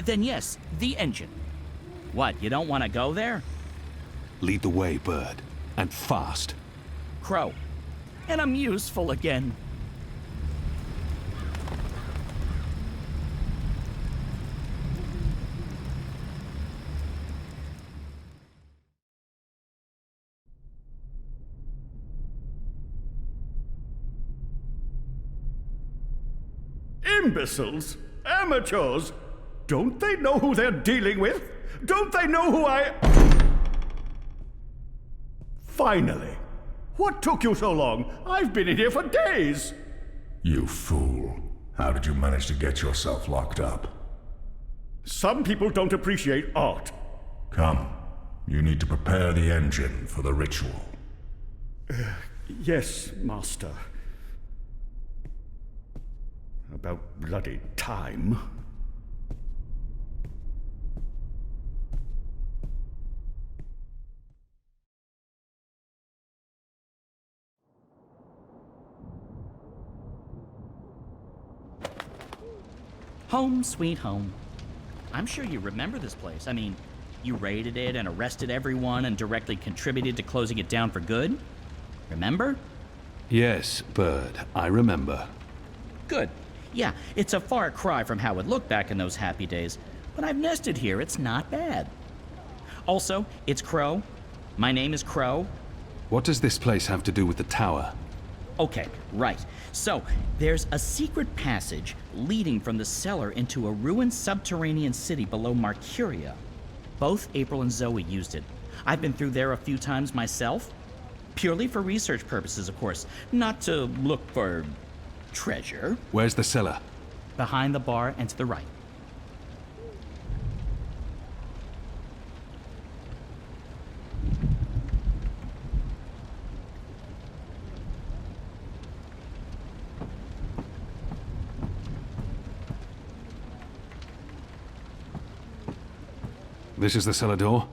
Then yes, the engine. What, you don't want to go there? Lead the way, Bird. And fast. Crow. And I'm useful again. Imbeciles! Amateurs! Don't they know who they're dealing with? Don't they know who I... Finally! What took you so long? I've been in here for days! You fool. How did you manage to get yourself locked up? Some people don't appreciate art. Come. You need to prepare the engine for the ritual. Yes, Master. About bloody time. Home sweet home. I'm sure you remember this place. I mean, you raided it and arrested everyone and directly contributed to closing it down for good. Remember? Yes, Bird, I remember. Good. Yeah, it's a far cry from how it looked back in those happy days, but I've nested here. It's not bad. Also, it's Crow. My name is Crow. What does this place have to do with the tower? Okay, right. So, there's a secret passage leading from the cellar into a ruined subterranean city below Marcuria. Both April and Zoe used it. I've been through there a few times myself. Purely for research purposes, of course. Not to look for treasure. Where's the cellar? Behind the bar and to the right. This is the cellar door?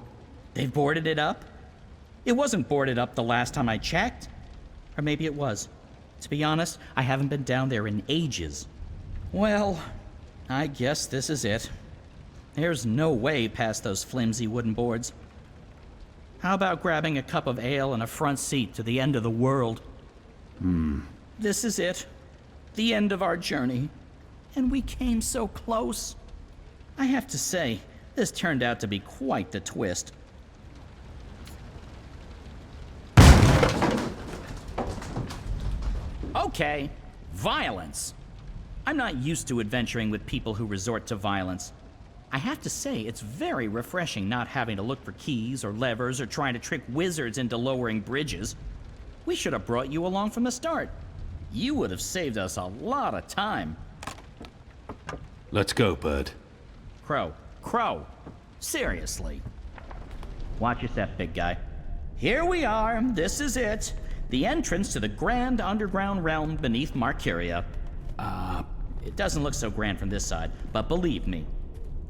They've boarded it up? It wasn't boarded up the last time I checked. Or maybe it was. To be honest, I haven't been down there in ages. Well, I guess this is it. There's no way past those flimsy wooden boards. How about grabbing a cup of ale and a front seat to the end of the world? This is it. The end of our journey. And we came so close. I have to say, this turned out to be quite the twist. Okay, violence. I'm not used to adventuring with people who resort to violence. I have to say, it's very refreshing not having to look for keys or levers or trying to trick wizards into lowering bridges. We should have brought you along from the start. You would have saved us a lot of time. Let's go, Bird. Crow, seriously. Watch your step, big guy. Here we are, this is it. The entrance to the grand underground realm beneath Markyria. It doesn't look so grand from this side, but believe me,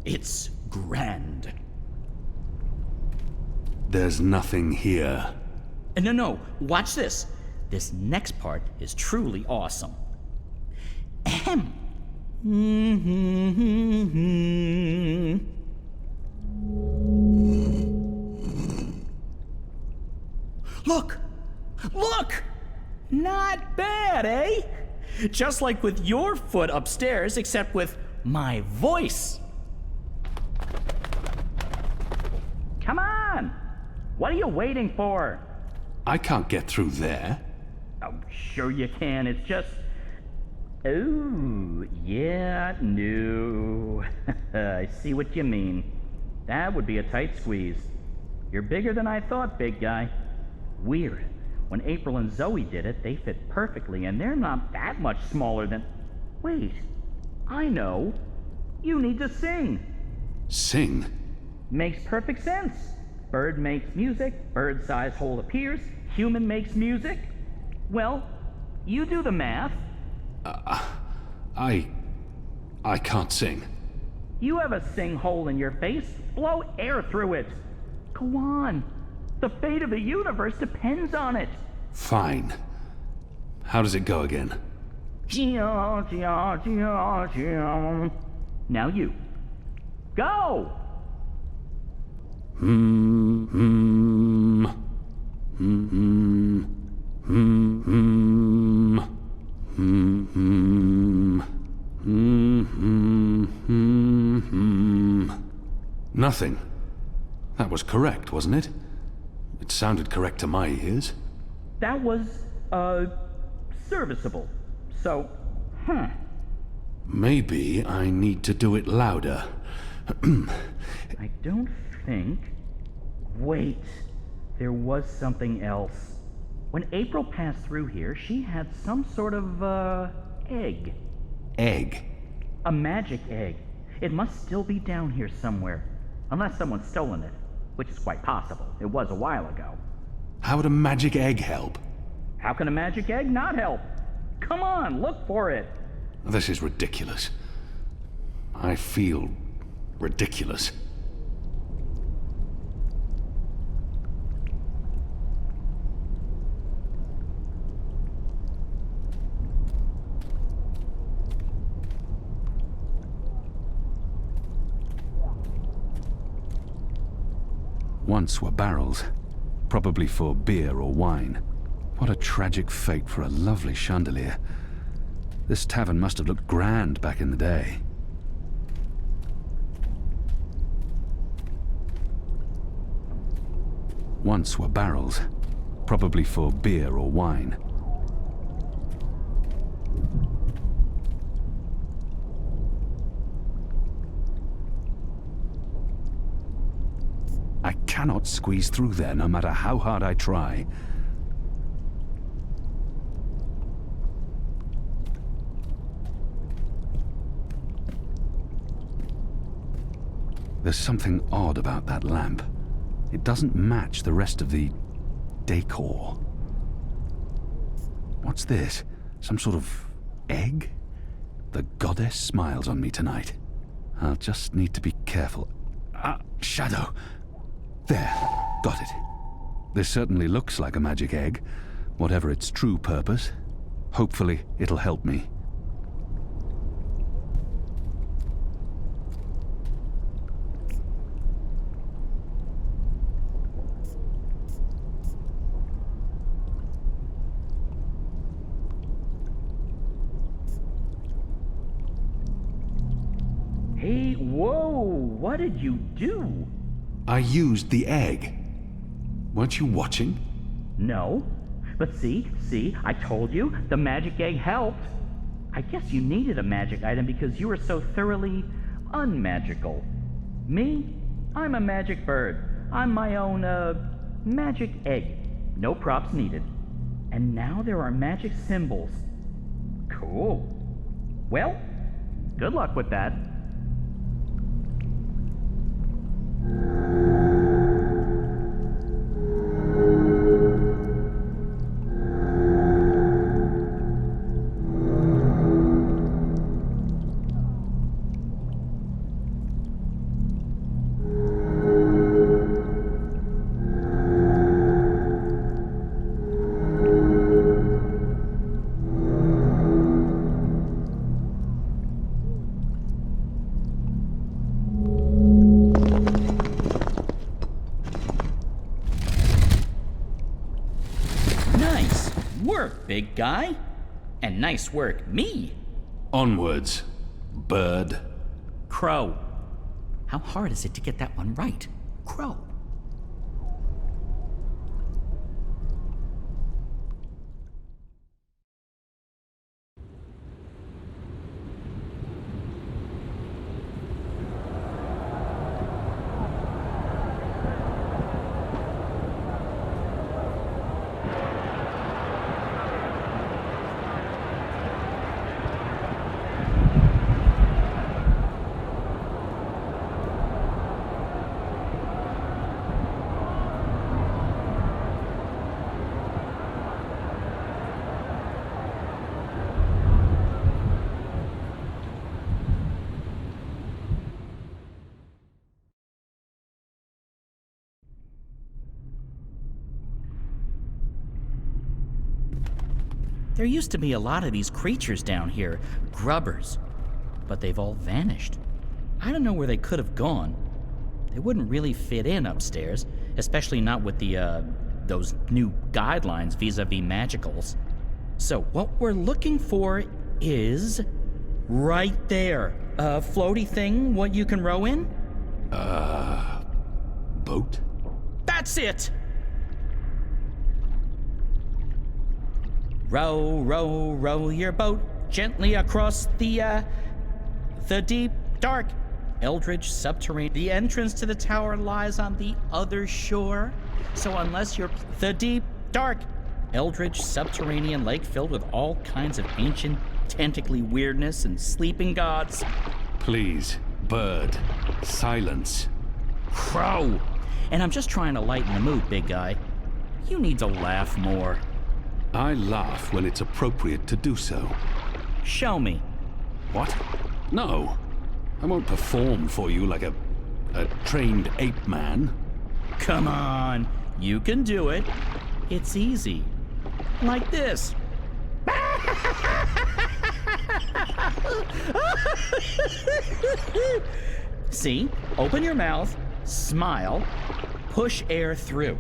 it's grand. There's nothing here. No, watch this. This next part is truly awesome. Ahem. Look! Look! Not bad, eh? Just like with your foot upstairs, except with my voice. Come on! What are you waiting for? I can't get through there. Oh, sure you can. It's just... Oh, yeah, no. I see what you mean. That would be a tight squeeze. You're bigger than I thought, big guy. Weird. When April and Zoe did it, they fit perfectly, and they're not that much smaller than... Wait, I know. You need to sing. Sing? Makes perfect sense. Bird makes music, bird-sized hole appears, human makes music. Well, you do the math. I can't sing. You have a sing hole in your face. Blow air through it. Go on. The fate of the universe depends on it. Fine. How does it go again? Now you. Go! Nothing. That was correct, wasn't it? It sounded correct to my ears. That was, serviceable. So, Maybe I need to do it louder. I don't think... Wait. There was something else. When April passed through here, she had some sort of, egg. Egg? A magic egg. It must still be down here somewhere. Unless someone's stolen it. Which is quite possible. It was a while ago. How would a magic egg help? How can a magic egg not help? Come on, look for it. This is ridiculous. I feel ridiculous. Once were barrels, probably for beer or wine. What a tragic fate for a lovely chandelier. This tavern must have looked grand back in the day. Once were barrels, probably for beer or wine. I cannot squeeze through there no matter how hard I try. There's something odd about that lamp. It doesn't match the rest of the decor. What's this? Some sort of egg? The goddess smiles on me tonight. I'll just need to be careful. Shadow! There, got it. This certainly looks like a magic egg, whatever its true purpose. Hopefully, it'll help me. Hey, whoa! What did you do? I used the egg. Weren't you watching? No. But see, I told you, the magic egg helped. I guess you needed a magic item because you were so thoroughly unmagical. Me? I'm a magic bird. I'm my own, magic egg. No props needed. And now there are magic symbols. Cool. Well, good luck with that. big guy. And nice work, me. Onwards, bird. Crow. How hard is it to get that one right? Crow. There used to be a lot of these creatures down here, grubbers, but they've all vanished. I don't know where they could have gone. They wouldn't really fit in upstairs, especially not with those new guidelines vis-a-vis magicals. So what we're looking for is right there. A floaty thing, what you can row in? Boat? That's it! Row, row, row your boat gently across the deep, dark, eldritch subterranean. The entrance to the tower lies on the other shore. So unless you're the deep, dark, eldritch subterranean lake filled with all kinds of ancient, tentacly weirdness and sleeping gods. Please, bird, silence. Crow! And I'm just trying to lighten the mood, big guy. You need to laugh more. I laugh when it's appropriate to do so. Show me. What? No. I won't perform for you like a trained ape man. Come on. You can do it. It's easy. Like this. See? Open your mouth, smile, push air through.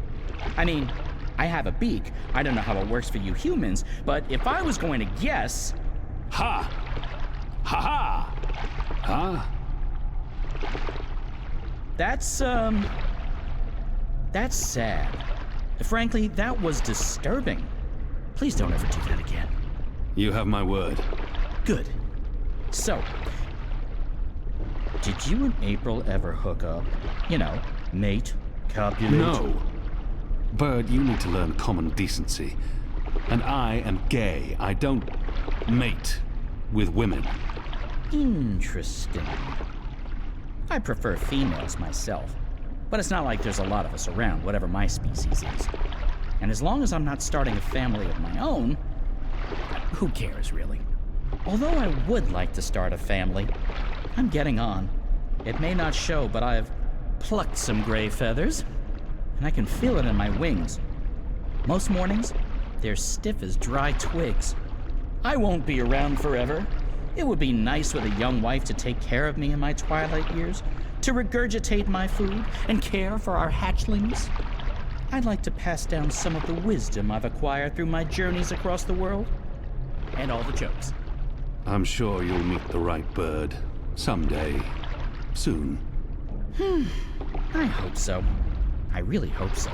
I mean, I have a beak. I don't know how it works for you humans, but if I was going to guess... Ha! Ha ha! Huh? That's sad. Frankly, that was disturbing. Please don't ever do that again. You have my word. Good. So, did you and April ever hook up? You know, mate, copulate? No. Bird, you need to learn common decency. And I am gay. I don't mate with women. Interesting. I prefer females myself, but it's not like there's a lot of us around, whatever my species is. And as long as I'm not starting a family of my own, who cares, really? Although I would like to start a family, I'm getting on. It may not show, but I've plucked some gray feathers. And I can feel it in my wings. Most mornings, they're stiff as dry twigs. I won't be around forever. It would be nice with a young wife to take care of me in my twilight years, to regurgitate my food and care for our hatchlings. I'd like to pass down some of the wisdom I've acquired through my journeys across the world. And all the jokes. I'm sure you'll meet the right bird. Someday. Soon. I hope so. I really hope so.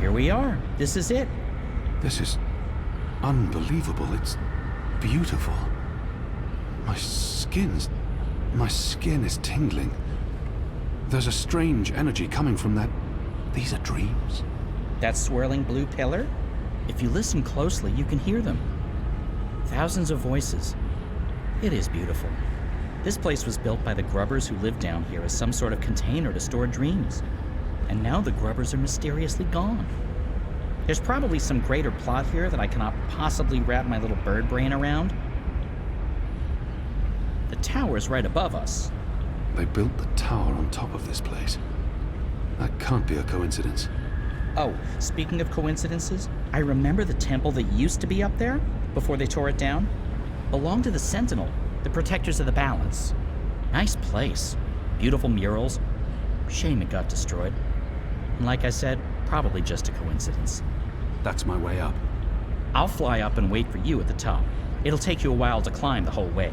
Here we are. This is it. This is unbelievable. It's beautiful. My skin is tingling. There's a strange energy coming from that. These are dreams. That swirling blue pillar? If you listen closely, you can hear them. Thousands of voices. It is beautiful. This place was built by the grubbers who lived down here as some sort of container to store dreams. And now the grubbers are mysteriously gone. There's probably some greater plot here that I cannot possibly wrap my little bird brain around. The tower's right above us. They built the tower on top of this place. That can't be a coincidence. Oh, speaking of coincidences, I remember the temple that used to be up there, before they tore it down, belonged to the Sentinel, the protectors of the balance. Nice place. Beautiful murals. Shame it got destroyed. And like I said, probably just a coincidence. That's my way up. I'll fly up and wait for you at the top. It'll take you a while to climb the whole way.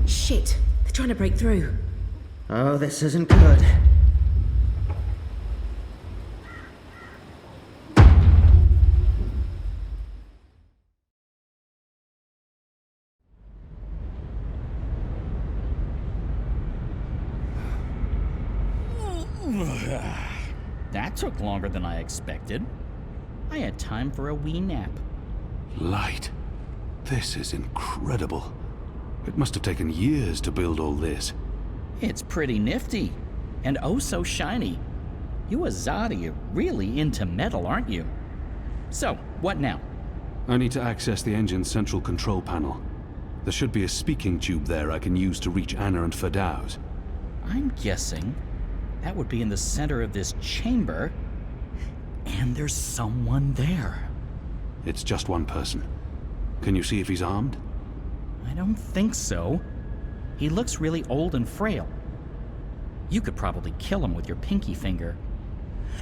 Shit! They're trying to break through. Oh, this isn't good. That took longer than I expected. I had time for a wee nap. Light. This is incredible. It must have taken years to build all this. It's pretty nifty. And oh so shiny. You Azadi are really into metal, aren't you? So, what now? I need to access the engine's central control panel. There should be a speaking tube there I can use to reach Anna and Ferdows. I'm guessing that would be in the center of this chamber. And there's someone there. It's just one person. Can you see if he's armed? I don't think so. He looks really old and frail. You could probably kill him with your pinky finger.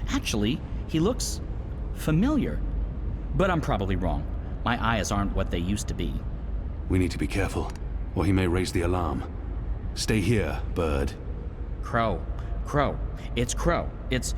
Actually, he looks familiar. But I'm probably wrong. My eyes aren't what they used to be. We need to be careful, or he may raise the alarm. Stay here, bird. Crow. Crow. It's Crow. It's...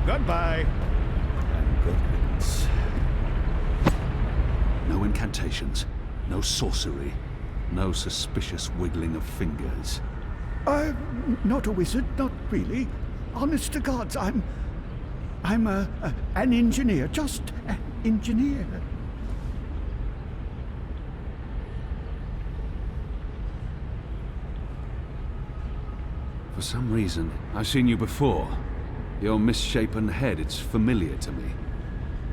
Goodbye. And good riddance. No incantations, no sorcery, no suspicious wiggling of fingers. I'm not a wizard, not really. Honest to gods, I'm an engineer, just an engineer. For some reason, I've seen you before. Your misshapen head, it's familiar to me.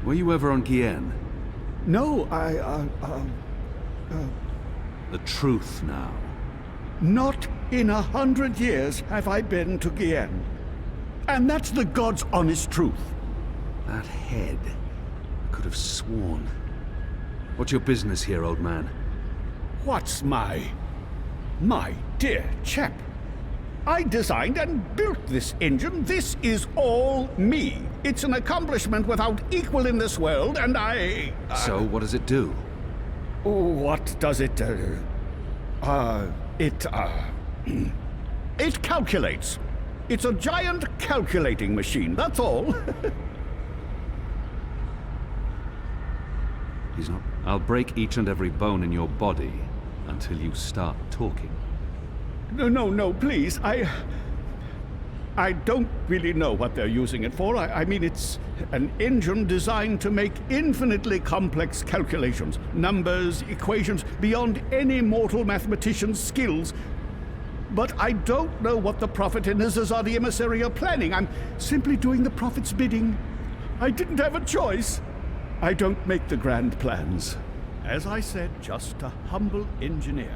Were you ever on Kien? No, The truth now. Not in 100 years have I been to Kien. And that's the God's honest truth. That head. I could have sworn. What's your business here, old man? What's my dear chap? I designed and built this engine. This is all me. It's an accomplishment without equal in this world, and I... So, what does it do? What does it do? It calculates. It's a giant calculating machine, that's all. He's not. I'll break each and every bone in your body until you start talking. No, please. I don't really know what they're using it for. I mean, it's an engine designed to make infinitely complex calculations, numbers, equations, beyond any mortal mathematician's skills. But I don't know what the Prophet and his Azadi emissary are planning. I'm simply doing the Prophet's bidding. I didn't have a choice. I don't make the grand plans. As I said, just a humble engineer.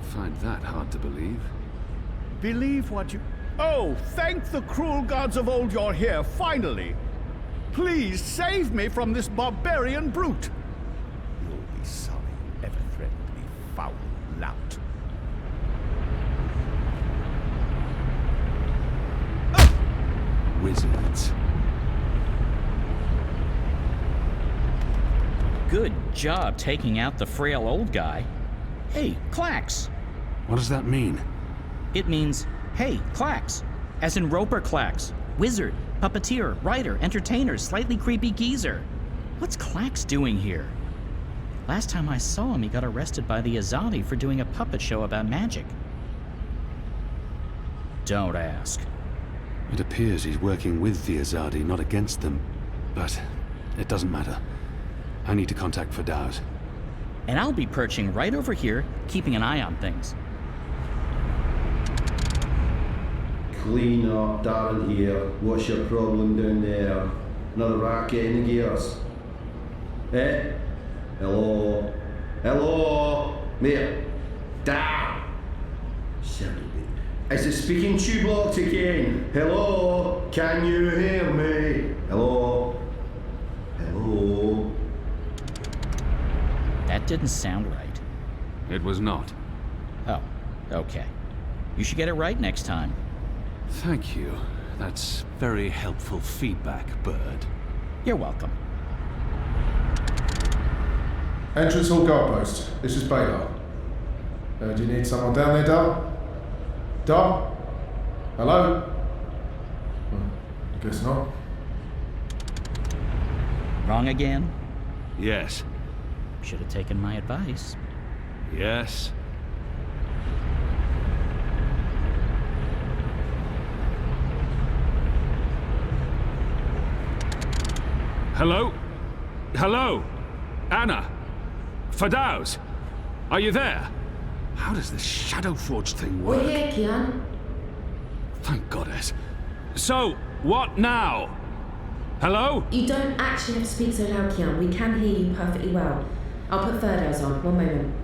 I find that hard to believe. Believe what you... Oh, thank the cruel gods of old you're here, finally! Please save me from this barbarian brute! You'll be sorry you ever threatened me, foul lout. Wizards. Good job taking out the frail old guy. Hey, Clax! What does that mean? It means, hey, Clax. As in Roper Clax. Wizard, puppeteer, writer, entertainer, slightly creepy geezer. What's Clax doing here? Last time I saw him, he got arrested by the Azadi for doing a puppet show about magic. Don't ask. It appears he's working with the Azadi, not against them. But it doesn't matter. I need to contact Firdaus. And I'll be perching right over here, keeping an eye on things. Clean up, Darren here. What's your problem down there? Another racket in the gears? Eh? Hello? Hello? Mate? Damn! Is the speaking tube locked again? Hello? Can you hear me? Hello? Hello? That didn't sound right. It was not. Oh, okay. You should get it right next time. Thank you. That's very helpful feedback, Bird. You're welcome. Entrance hall guard post. This is Baylor. Do you need someone down there, Dar? Dar? Hello? Guess not. Wrong again? Yes. Should have taken my advice. Yes. Hello? Hello? Anna? Firdaus? Are you there? How does this Shadow Forge thing work? We're here, Kian. Thank goddess. So, what now? Hello? You don't actually have to speak so loud, Kian. We can hear you perfectly well. I'll put Firdaus on. One moment.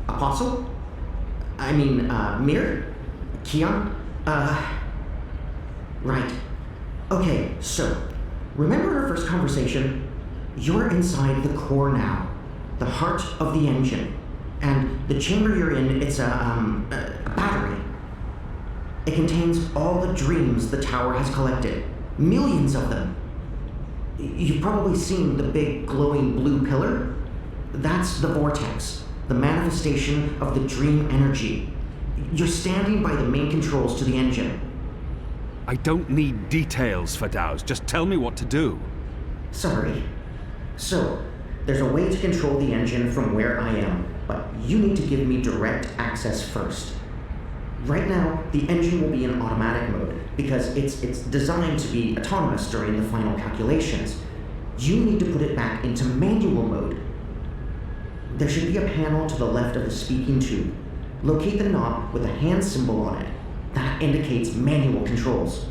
Apostle? I mean, Mir? Kian? Right. Okay, so, remember our first conversation? You're inside the core now. The heart of the engine. And the chamber you're in, it's a battery. It contains all the dreams the tower has collected. Millions of them. You've probably seen the big glowing blue pillar. That's the vortex, the manifestation of the dream energy. You're standing by the main controls to the engine. I don't need details, Firdaus. Just tell me what to do. Sorry. So, there's a way to control the engine from where I am, but you need to give me direct access first. Right now, the engine will be in automatic mode because it's designed to be autonomous during the final calculations. You need to put it back into manual mode. There should be a panel to the left of the speaking tube. Locate the knob with a hand symbol on it. That indicates manual controls.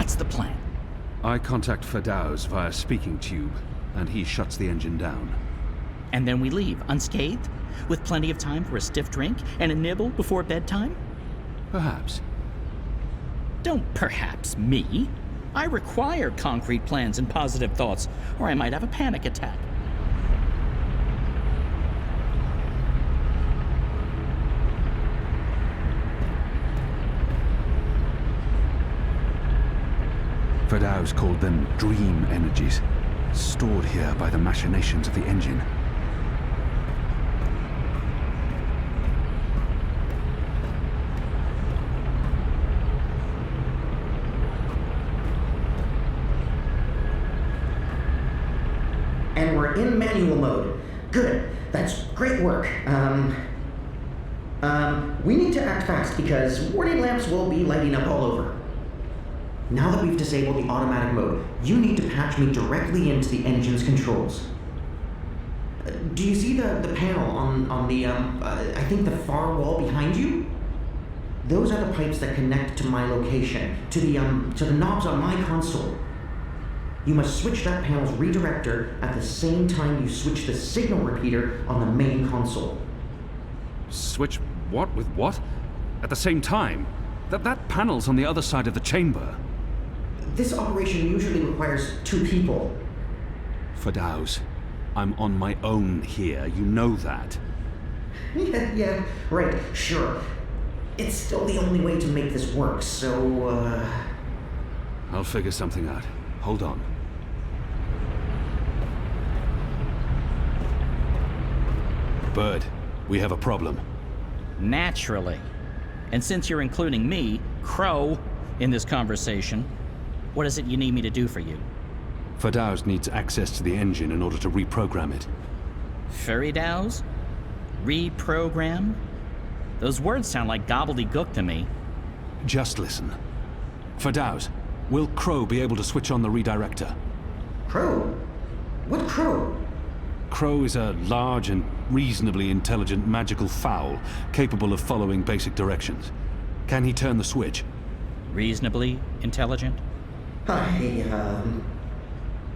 What's the plan? I contact Firdaus via speaking tube, and he shuts the engine down. And then we leave, unscathed? With plenty of time for a stiff drink and a nibble before bedtime? Perhaps. Don't perhaps me. I require concrete plans and positive thoughts, or I might have a panic attack. Firdaus called them dream energies, stored here by the machinations of the engine. And we're in manual mode. Good. That's great work. We need to act fast because warning lamps will be lighting up all over. Now that we've disabled the automatic mode, you need to patch me directly into the engine's controls. Do you see the panel on the, I think the far wall behind you? Those are the pipes that connect to my location, to the knobs on my console. You must switch that panel's redirector at the same time you switch the signal repeater on the main console. Switch what with what? At the same time? That panel's on the other side of the chamber. This operation usually requires 2 people. Firdaus, I'm on my own here, you know that. Yeah, right, sure. It's still the only way to make this work, so, I'll figure something out. Hold on. Bird, we have a problem. Naturally. And since you're including me, Crow, in this conversation, what is it you need me to do for you? Firdaus needs access to the engine in order to reprogram it. Firdaus? Reprogram? Those words sound like gobbledygook to me. Just listen. Firdaus, will Crow be able to switch on the redirector? Crow? What Crow? Crow is a large and reasonably intelligent magical fowl, capable of following basic directions. Can he turn the switch? Reasonably intelligent? I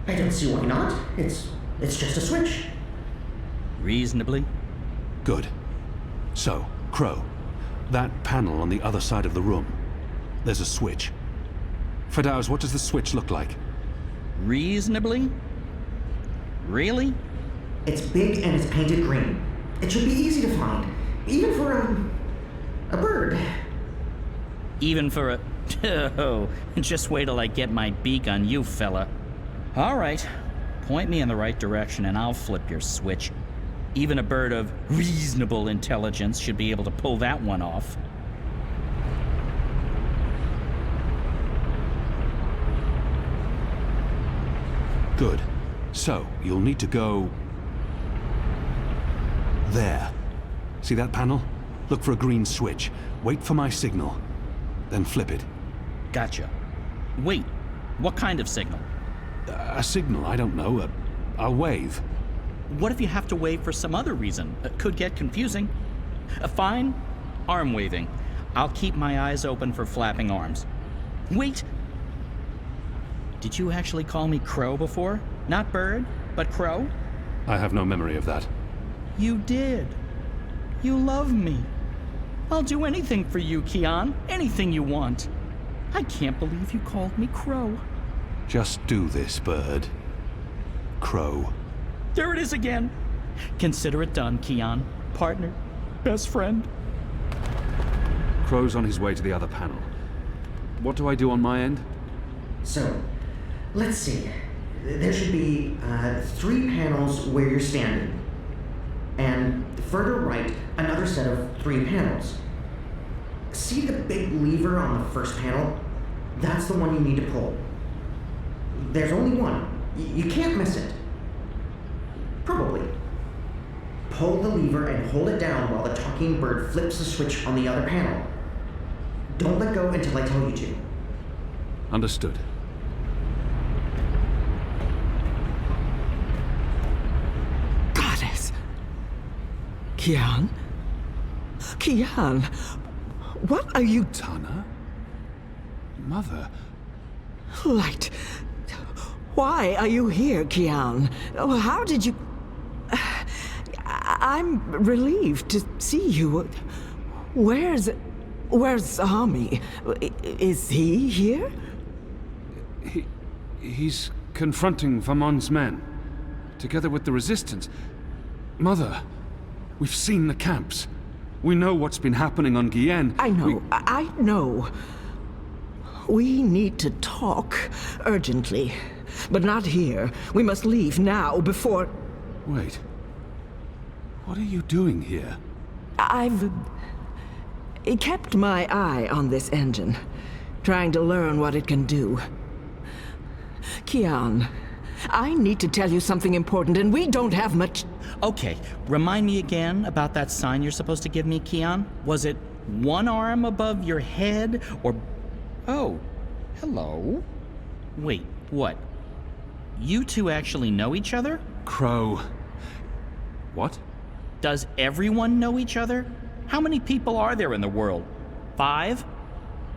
don't see why not. It's just a switch. Reasonably? Good. So, Crow, that panel on the other side of the room, there's a switch. Firdaus, what does the switch look like? Reasonably? Really? It's big and it's painted green. It should be easy to find, even for a bird. Even for a... Oh, just wait till I get my beak on you, fella. All right, point me in the right direction and I'll flip your switch. Even a bird of reasonable intelligence should be able to pull that one off. Good. So, you'll need to go... there. See that panel? Look for a green switch. Wait for my signal. Then flip it. Gotcha. Wait, what kind of signal? A signal, I don't know. I'll wave. What if you have to wave for some other reason? It could get confusing. Fine, arm waving. I'll keep my eyes open for flapping arms. Wait! Did you actually call me Crow before? Not bird, but Crow? I have no memory of that. You did. You love me. I'll do anything for you, Kian. Anything you want. I can't believe you called me Crow. Just do this, bird. Crow. There it is again. Consider it done, Kian. Partner. Best friend. Crow's on his way to the other panel. What do I do on my end? So, let's see. There should be 3 panels where you're standing. And further right, another set of 3 panels. See the big lever on the first panel? That's the one you need to pull. There's only one. You can't miss it. Probably. Pull the lever and hold it down while the talking bird flips the switch on the other panel. Don't let go until I tell you to. Understood. Goddess! Kian? Kian! What are you... Tana? Mother, Light. Why are you here, Kian? How did you... I'm relieved to see you. Where's Army? Is he here? He's confronting Vamon's men, together with the Resistance. Mother, we've seen the camps. We know what's been happening on Guyenne. I know. We need to talk urgently, but not here. We must leave now before... Wait. What are you doing here? I've kept my eye on this engine, trying to learn what it can do. Kian, I need to tell you something important, and we don't have much... Okay, remind me again about that sign you're supposed to give me, Kian. Was it one arm above your head, or... Oh, hello? Wait, what? You two actually know each other? Crow. What? Does everyone know each other? How many people are there in the world? 5?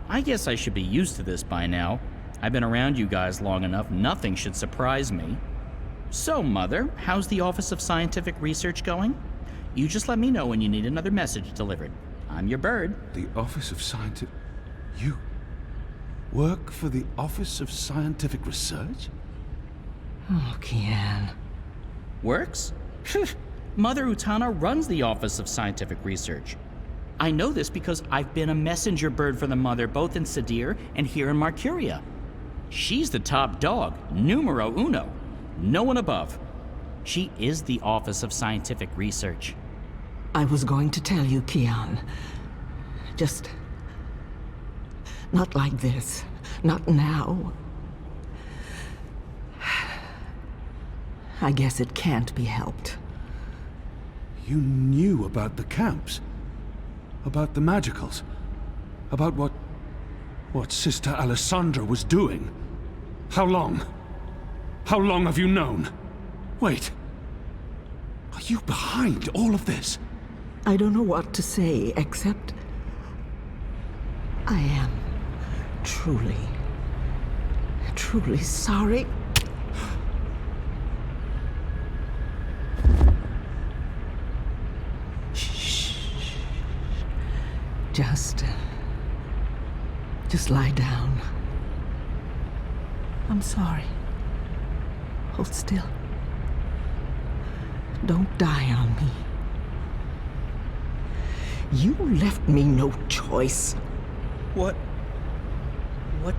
I guess I should be used to this by now. I've been around you guys long enough, nothing should surprise me. So, Mother, how's the Office of Scientific Research going? You just let me know when you need another message delivered. I'm your bird. The Office of Scientific... You work for the Office of Scientific Research? Oh, Kian. Works? Mother Utana runs the Office of Scientific Research. I know this because I've been a messenger bird for the Mother both in Sadir and here in Marcuria. She's the top dog, numero uno. No one above. She is the Office of Scientific Research. I was going to tell you, Kian. Just... not like this. Not now. I guess it can't be helped. You knew about the camps? About the magicals? About what Sister Alessandra was doing? How long? How long have you known? Wait. Are you behind all of this? I don't know what to say, except... I am truly sorry. Shh. Just lie down. I'm sorry. Hold still. Don't die on me. You left me no choice. What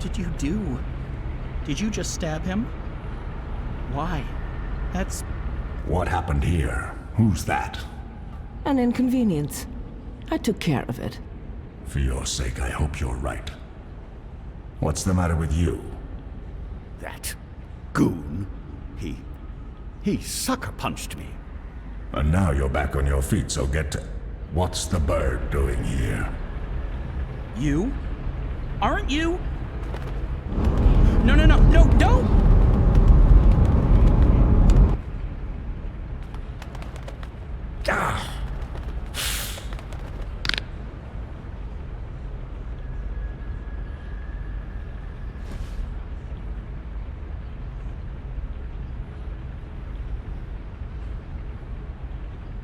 did you do? Did you just stab him? Why? That's... What happened here? Who's that? An inconvenience. I took care of it. For your sake, I hope you're right. What's the matter with you? That goon, he sucker punched me. And now you're back on your feet, so get to... What's the bird doing here? You? Aren't you? No, don't! Ah!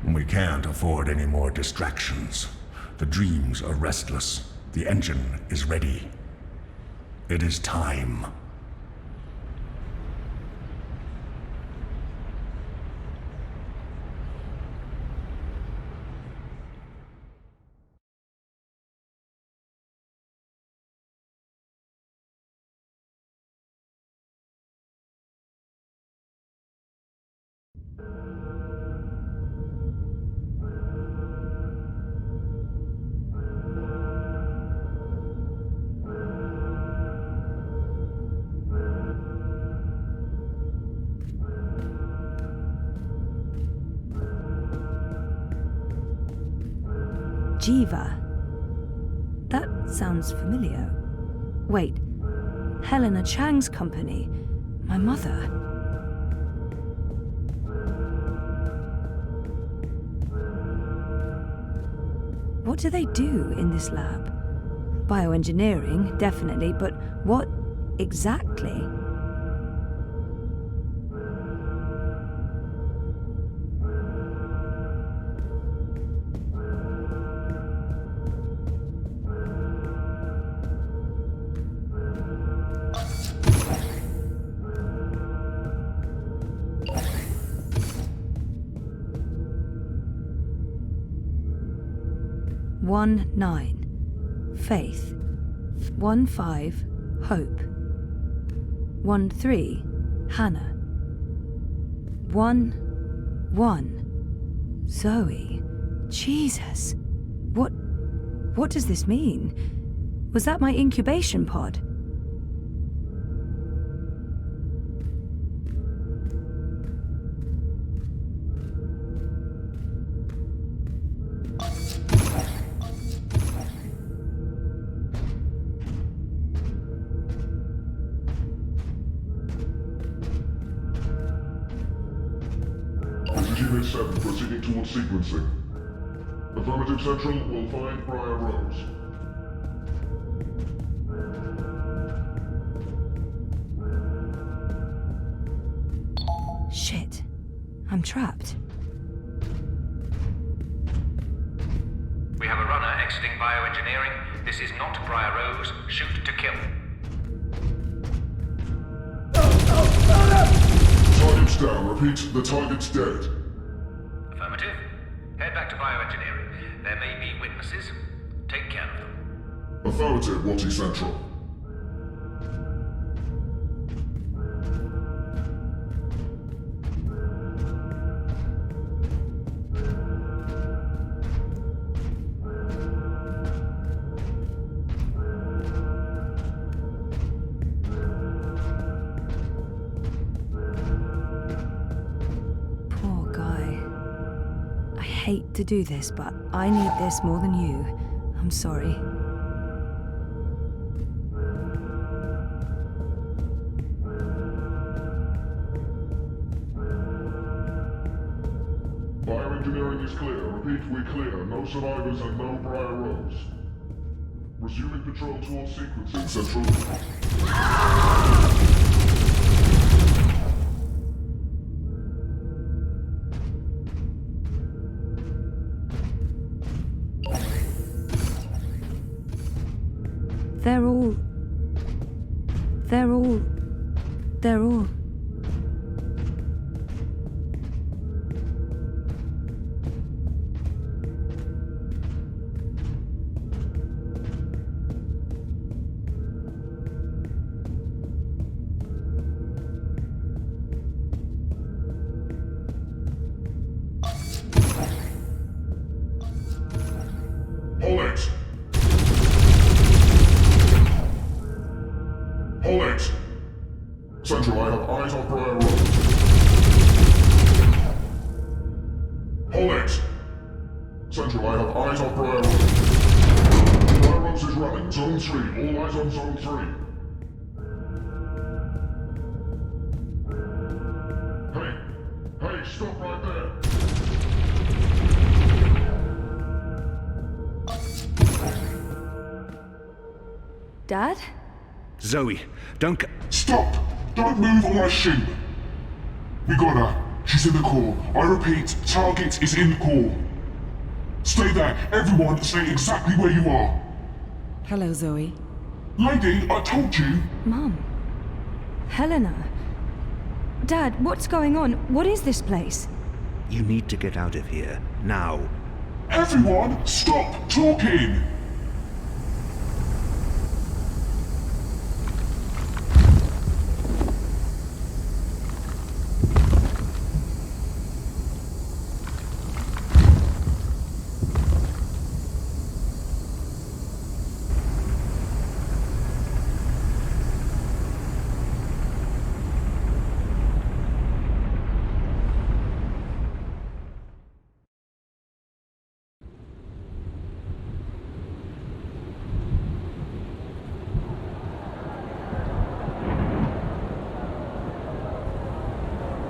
We can't afford any more distractions. The dreams are restless. The engine is ready. It is time. Jiva. That sounds familiar. Wait, Helena Chang's company. My mother. What do they do in this lab? Bioengineering, definitely, but what exactly? One 9, faith. 1 5, hope. 1 3, Hannah. 1 1, Zoe. Jesus. What does this mean? Was that my incubation pod? Unit 7 proceeding towards sequencing. Affirmative Central will find Briar Rose. Shit. I'm trapped. We have a runner exiting bioengineering. This is not Briar Rose. Shoot to kill. Target's down. Repeat, the target's dead. Affirmative. Head back to bioengineering. There may be witnesses. Take care of them. Affirmative, Watty Central. I hate to do this, but I need this more than you. I'm sorry. Bioengineering is clear. Repeat, we're clear. No survivors and no Briar Rose. Resuming patrol towards sequencing, Central. They're all... Hold it! Hold it! Central, I have eyes on Briar Rose. Hold it! Central, I have eyes on Briar Rose. Briar Rose is running. Zone 3. All eyes on Zone 3. Hey, stop right there. Dad? Zoe, don't... Stop! Don't move or I shoot! We got her. She's in the core. I repeat, target is in the core. Stay there. Everyone stay exactly where you are. Hello, Zoe. Lady, I told you. Mum. Helena. Dad, what's going on? What is this place? You need to get out of here, now. Everyone, stop talking!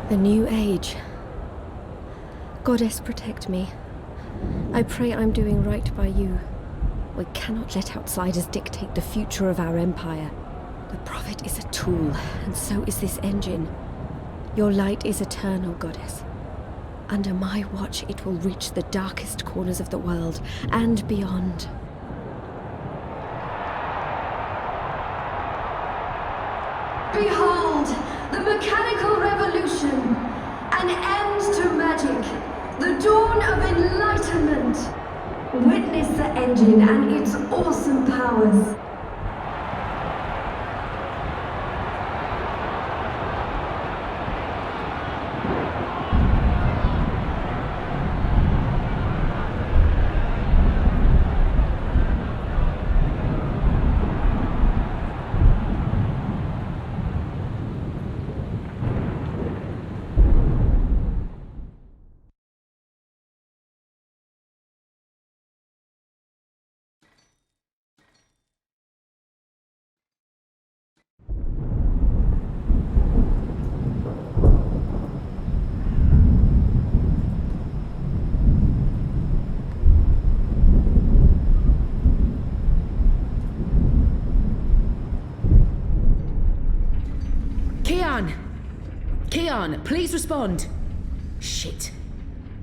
The new age. Goddess, protect me. I pray I'm doing right by you. We cannot let outsiders dictate the future of our empire. The Prophet is a tool, and so is this engine. Your light is eternal, Goddess. Under my watch, it will reach the darkest corners of the world and beyond. Behold, the mechanical revolution, an end to magic, the dawn of enlightenment. Witness the engine and its awesome powers. Kian, please respond. Shit.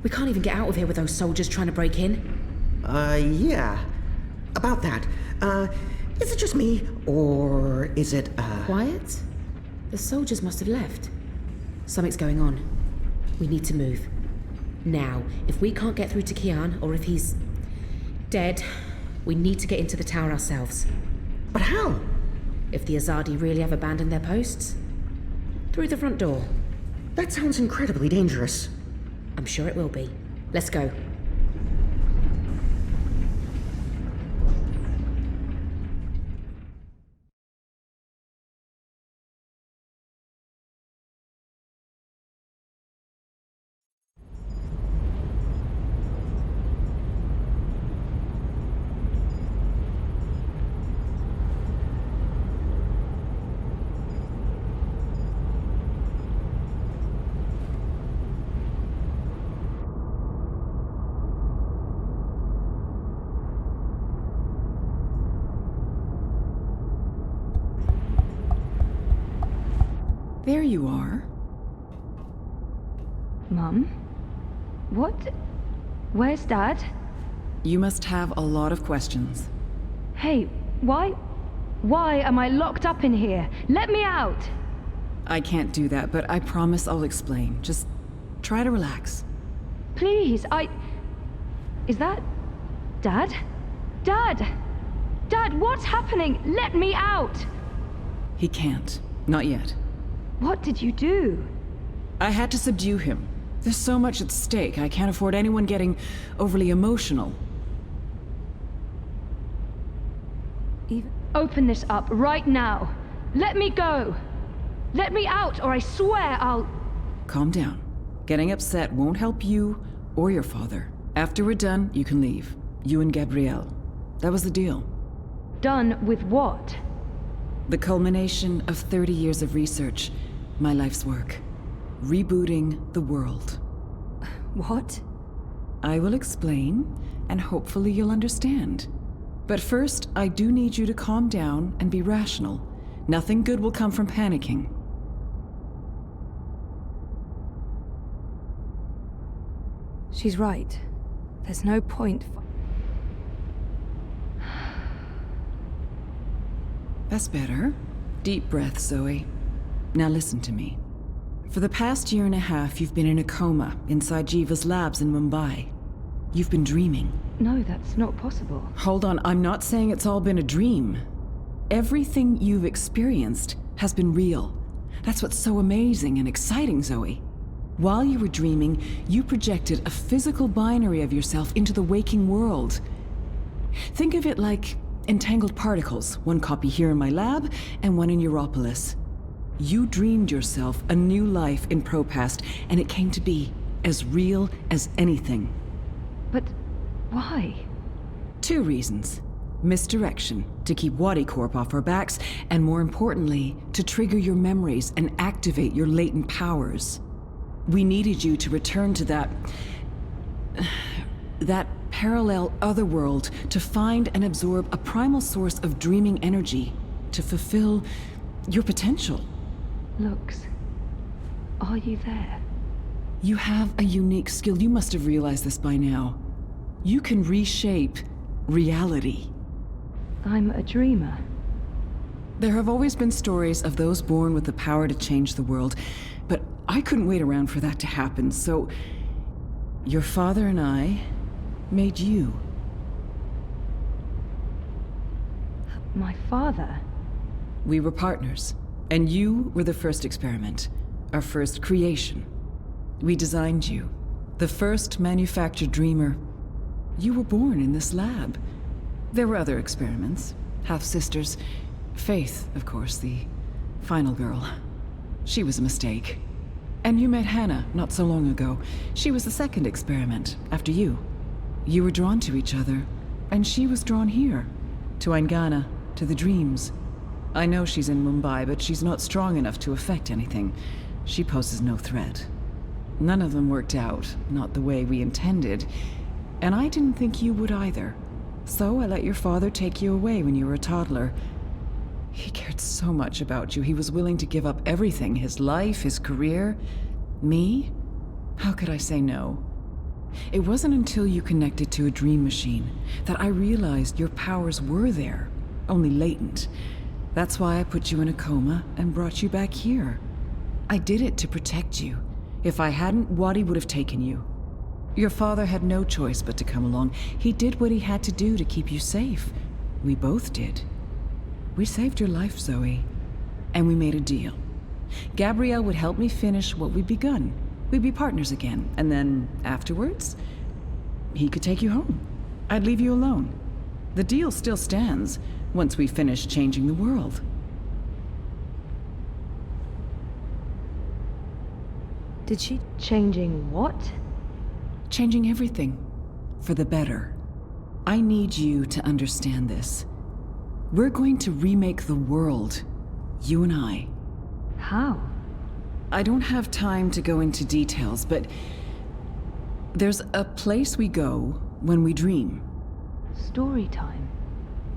We can't even get out of here with those soldiers trying to break in. Yeah. About that. Is it just me, or is it, Quiet? The soldiers must have left. Something's going on. We need to move. Now, if we can't get through to Kian, or if he's dead, we need to get into the tower ourselves. But how? If the Azadi really have abandoned their posts? Through the front door. That sounds incredibly dangerous. I'm sure it will be. Let's go. There you are. Mum? What? Where's Dad? You must have a lot of questions. Hey, why am I locked up in here? Let me out! I can't do that, but I promise I'll explain. Just try to relax. Please, Is that... Dad? Dad! Dad, what's happening? Let me out! He can't. Not yet. What did you do? I had to subdue him. There's so much at stake, I can't afford anyone getting overly emotional. Open this up right now. Let me go. Let me out, or I swear I'll... Calm down. Getting upset won't help you or your father. After we're done, you can leave. You and Gabrielle. That was the deal. Done with what? The culmination of 30 years of research. My life's work. Rebooting the world. What? I will explain, and hopefully you'll understand. But first, I do need you to calm down and be rational. Nothing good will come from panicking. She's right. There's no point. That's better. Deep breath, Zoe. Now listen to me. For the past year and a half, you've been in a coma inside Jiva's labs in Mumbai. You've been dreaming. No, that's not possible. Hold on, I'm not saying it's all been a dream. Everything you've experienced has been real. That's what's so amazing and exciting, Zoe. While you were dreaming, you projected a physical binary of yourself into the waking world. Think of it like entangled particles, one copy here in my lab and one in Europolis. You dreamed yourself a new life in Propast, and it came to be as real as anything. But why? 2 reasons. Misdirection, to keep Wadi Corp off our backs, and more importantly, to trigger your memories and activate your latent powers. We needed you to return to that parallel otherworld to find and absorb a primal source of dreaming energy, to fulfill your potential. Lux, are you there? You have a unique skill. You must have realized this by now. You can reshape reality. I'm a dreamer. There have always been stories of those born with the power to change the world, but I couldn't wait around for that to happen, so your father and I made you. My father? We were partners, and you were the first experiment, our first creation. We designed you, the first manufactured dreamer. You were born in this lab. There were other experiments, half-sisters. Faith, of course, the final girl. She was a mistake. And you met Hannah not so long ago. She was the second experiment, after you. You were drawn to each other, and she was drawn here, to Aingana, to the dreams. I know she's in Mumbai, but she's not strong enough to affect anything. She poses no threat. None of them worked out, not the way we intended, and I didn't think you would either. So I let your father take you away when you were a toddler. He cared so much about you. He was willing to give up everything, his life, his career. Me? How could I say no? It wasn't until you connected to a dream machine that I realized your powers were there, only latent. That's why I put you in a coma and brought you back here. I did it to protect you. If I hadn't, Wadi would have taken you. Your father had no choice but to come along. He did what he had to do to keep you safe. We both did. We saved your life, Zoe. And we made a deal. Gabrielle would help me finish what we'd begun. We'd be partners again, and then afterwards, he could take you home. I'd leave you alone. The deal still stands once we finish changing the world. Did she changing what? Changing everything. For the better. I need you to understand this. We're going to remake the world. You and I. How? I don't have time to go into details, but there's a place we go when we dream. Story time.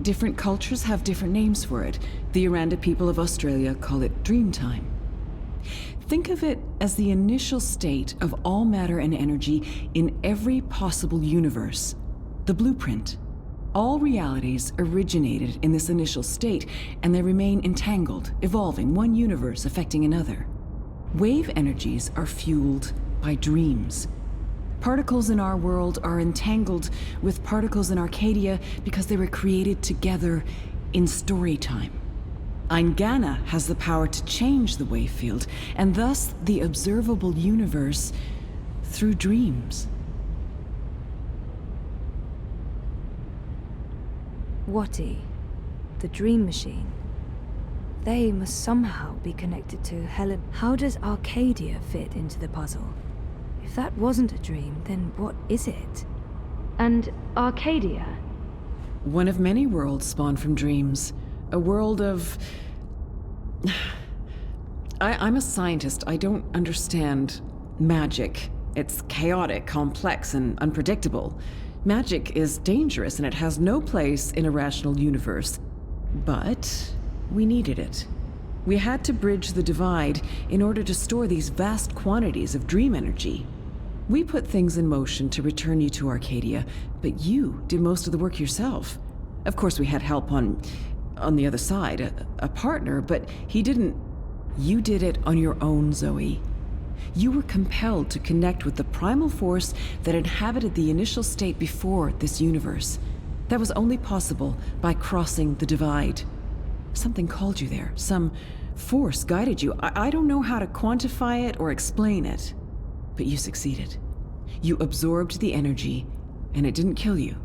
Different cultures have different names for it. The Aranda people of Australia call it dream time. Think of it as the initial state of all matter and energy in every possible universe. The blueprint. All realities originated in this initial state, and they remain entangled, evolving, one universe affecting another. Wave energies are fueled by dreams. Particles in our world are entangled with particles in Arcadia because they were created together in story time. Aingana has the power to change the wave field, and thus the observable universe through dreams. Wati, the dream machine. They must somehow be connected to Helen. How does Arcadia fit into the puzzle? If that wasn't a dream, then what is it? And Arcadia? One of many worlds spawned from dreams. A world of... I'm a scientist. I don't understand magic. It's chaotic, complex, and unpredictable. Magic is dangerous, and it has no place in a rational universe. But we needed it. We had to bridge the divide in order to store these vast quantities of dream energy. We put things in motion to return you to Arcadia, but you did most of the work yourself. Of course, we had help on the other side, a partner, but he didn't... You did it on your own, Zoe. You were compelled to connect with the primal force that inhabited the initial state before this universe. That was only possible by crossing the divide. Something called you there. Some force guided you. I don't know how to quantify it or explain it, but you succeeded. You absorbed the energy, and it didn't kill you.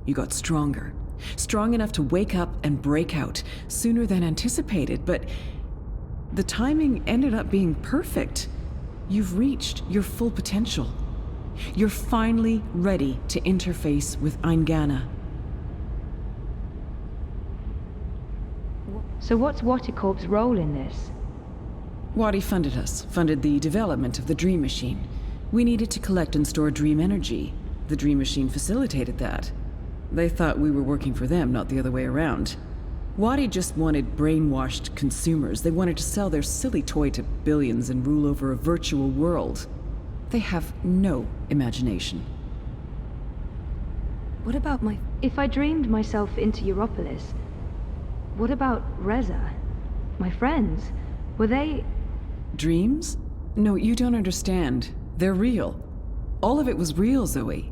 You got stronger. Strong enough to wake up and break out sooner than anticipated, but the timing ended up being perfect. You've reached your full potential. You're finally ready to interface with Aingana. So what's Waticorp's role in this? Wadi funded us, funded the development of the Dream Machine. We needed to collect and store dream energy. The Dream Machine facilitated that. They thought we were working for them, not the other way around. Wadi just wanted brainwashed consumers. They wanted to sell their silly toy to billions and rule over a virtual world. They have no imagination. What about if I dreamed myself into Europolis, what about Reza? My friends? Were they... Dreams? No, you don't understand. They're real. All of it was real, Zoe.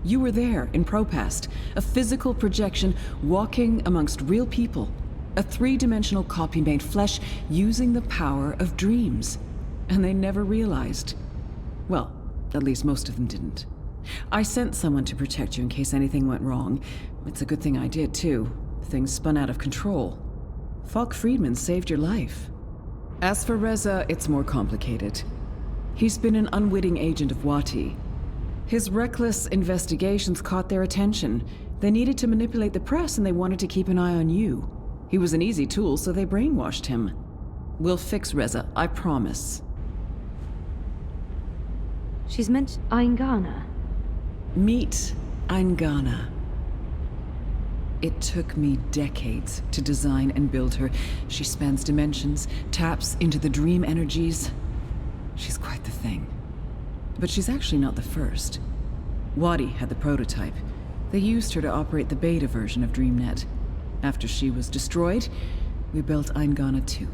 You were there in Propast, a physical projection walking amongst real people. A three-dimensional copy made flesh using the power of dreams. And they never realized. Well, at least most of them didn't. I sent someone to protect you in case anything went wrong. It's a good thing I did, too. Things spun out of control. Falk Friedman saved your life. As for Reza, it's more complicated. He's been an unwitting agent of Wati. His reckless investigations caught their attention. They needed to manipulate the press and they wanted to keep an eye on you. He was an easy tool, so they brainwashed him. We'll fix Reza, I promise. She's meant Aingana. Meet Aingana. It took me decades to design and build her. She spans dimensions, taps into the dream energies. She's quite the thing. But she's actually not the first. Wadi had the prototype. They used her to operate the beta version of DreamNet. After she was destroyed, we built Aingana 2.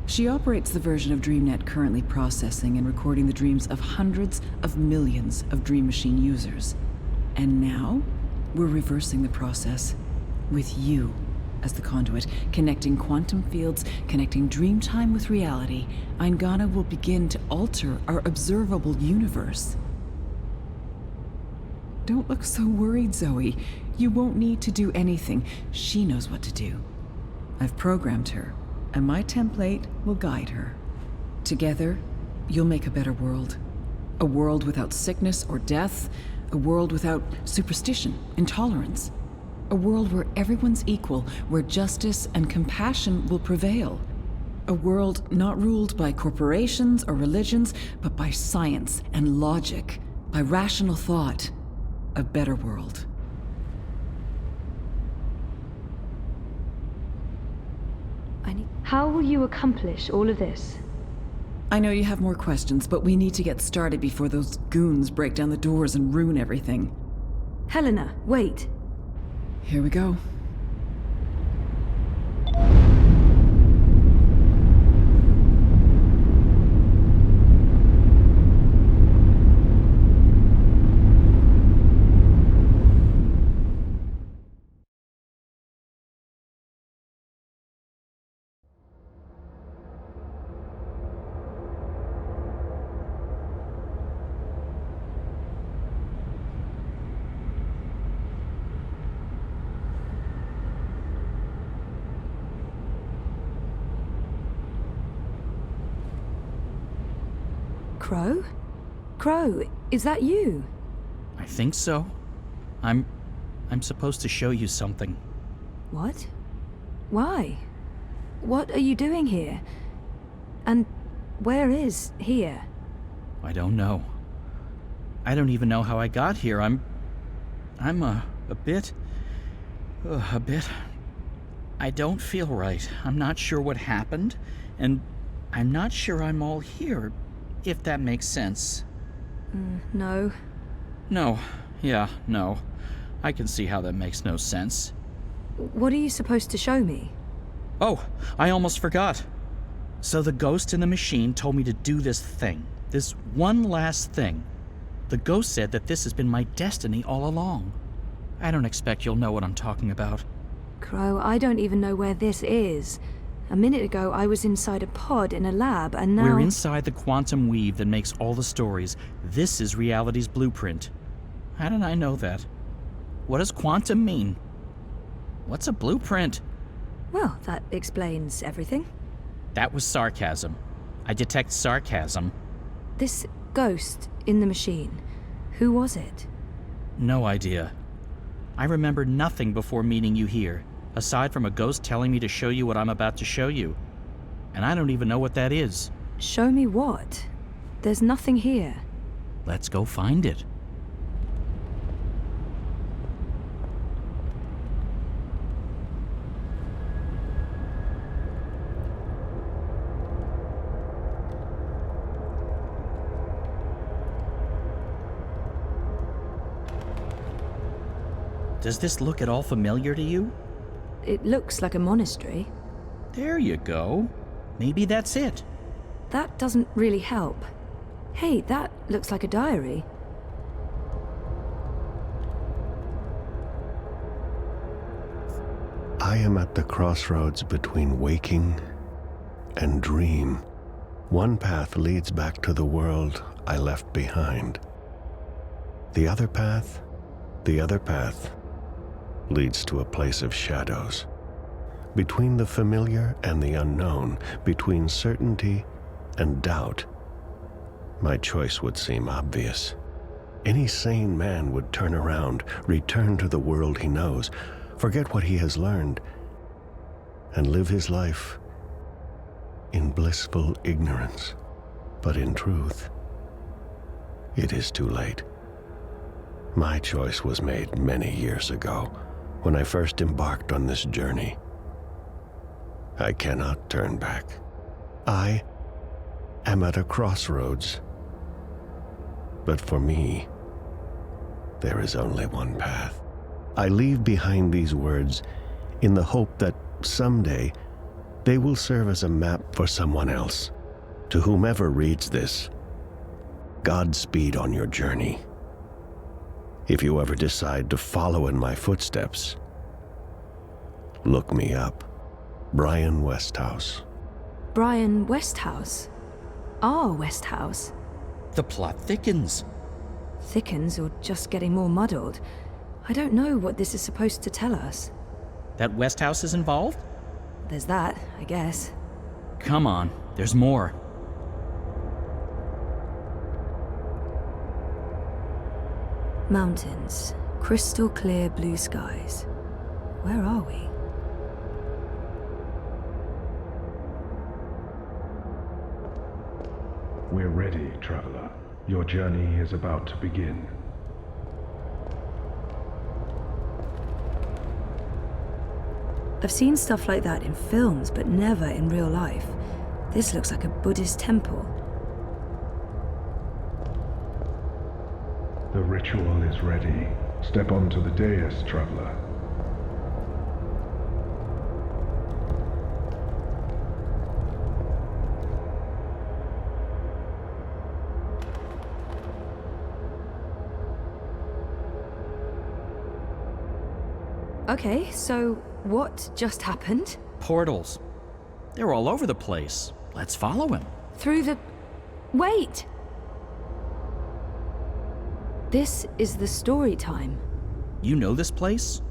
She operates the version of DreamNet currently processing and recording the dreams of hundreds of millions of Dream Machine users. And now, we're reversing the process. With you as the conduit, connecting quantum fields, connecting dreamtime with reality, Aingana will begin to alter our observable universe. Don't look so worried, Zoe. You won't need to do anything. She knows what to do. I've programmed her, and my template will guide her. Together, you'll make a better world. A world without sickness or death, a world without superstition, intolerance. A world where everyone's equal, where justice and compassion will prevail. A world not ruled by corporations or religions, but by science and logic, by rational thought. A better world. How will you accomplish all of this? I know you have more questions, but we need to get started before those goons break down the doors and ruin everything. Helena, wait. Here we go. Crow? Crow, is that you? I think so. I'm supposed to show you something. What? Why? What are you doing here? And where is here? I don't know. I don't even know how I got here. I'm a bit... I don't feel right. I'm not sure what happened, and I'm not sure I'm all here, if that makes sense. No. No. Yeah, no. I can see how that makes no sense. What are you supposed to show me? Oh, I almost forgot. So the ghost in the machine told me to do this thing. This one last thing. The ghost said that this has been my destiny all along. I don't expect you'll know what I'm talking about. Crow, I don't even know where this is. A minute ago, I was inside a pod in a lab, and now... We're inside the quantum weave that makes all the stories. This is reality's blueprint. How did I know that? What does quantum mean? What's a blueprint? Well, that explains everything. That was sarcasm. I detect sarcasm. This ghost in the machine, who was it? No idea. I remember nothing before meeting you here, aside from a ghost telling me to show you what I'm about to show you. And I don't even know what that is. Show me what? There's nothing here. Let's go find it. Does this look at all familiar to you? It looks like a monastery. There you go. Maybe that's it. That doesn't really help. Hey, that looks like a diary. I am at the crossroads between waking and dream. One path leads back to the world I left behind. The other path leads to a place of shadows. Between the familiar and the unknown, between certainty and doubt, my choice would seem obvious. Any sane man would turn around, return to the world he knows, forget what he has learned, and live his life in blissful ignorance. But in truth, it is too late. My choice was made many years ago, when I first embarked on this journey. I cannot turn back. I am at a crossroads. But for me, there is only one path. I leave behind these words in the hope that someday they will serve as a map for someone else. To whomever reads this, Godspeed on your journey. If you ever decide to follow in my footsteps, look me up. Brian Westhouse. Brian Westhouse? Our Westhouse? The plot thickens. Thickens or just getting more muddled? I don't know what this is supposed to tell us. That Westhouse is involved? There's that, I guess. Come on, there's more. Mountains, crystal clear blue skies. Where are we? We're ready, traveler. Your journey is about to begin. I've seen stuff like that in films, but never in real life. This looks like a Buddhist temple. The ritual is ready. Step onto the dais, traveler. Okay, so what just happened? Portals. They're all over the place. Let's follow him. Through the... Wait! This is the story time. You know this place?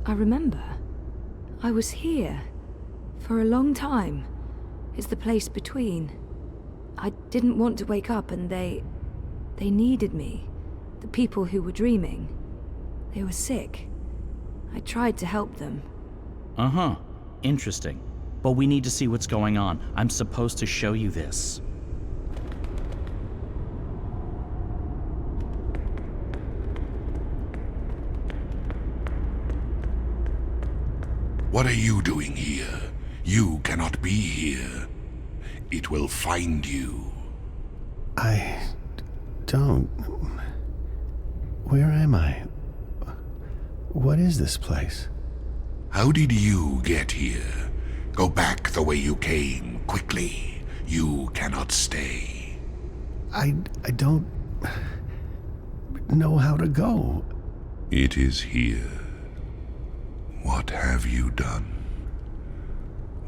I remember. I was here. For a long time. It's the place between. I didn't want to wake up and they needed me. The people who were dreaming. They were sick. I tried to help them. Uh-huh. Interesting. But we need to see what's going on. I'm supposed to show you this. What are you doing here? You cannot be here. It will find you. I don't... Where am I? What is this place? How did you get here? Go back the way you came, quickly. You cannot stay. I don't know how to go. It is here. What have you done?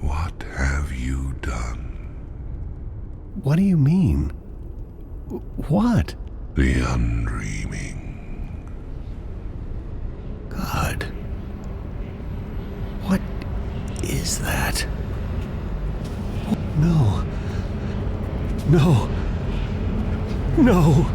What have you done? What do you mean? What? The undreaming. God. What is that? No. No. No.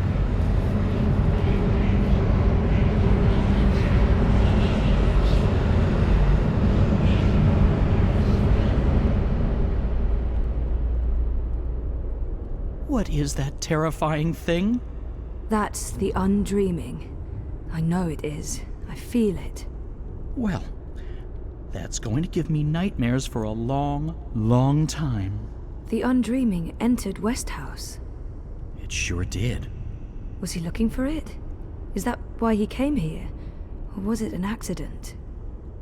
What is that terrifying thing? That's the undreaming. I know it is. I feel it. Well, that's going to give me nightmares for a long, long time. The undreaming entered Westhouse. It sure did. Was he looking for it? Is that why he came here? Or was it an accident?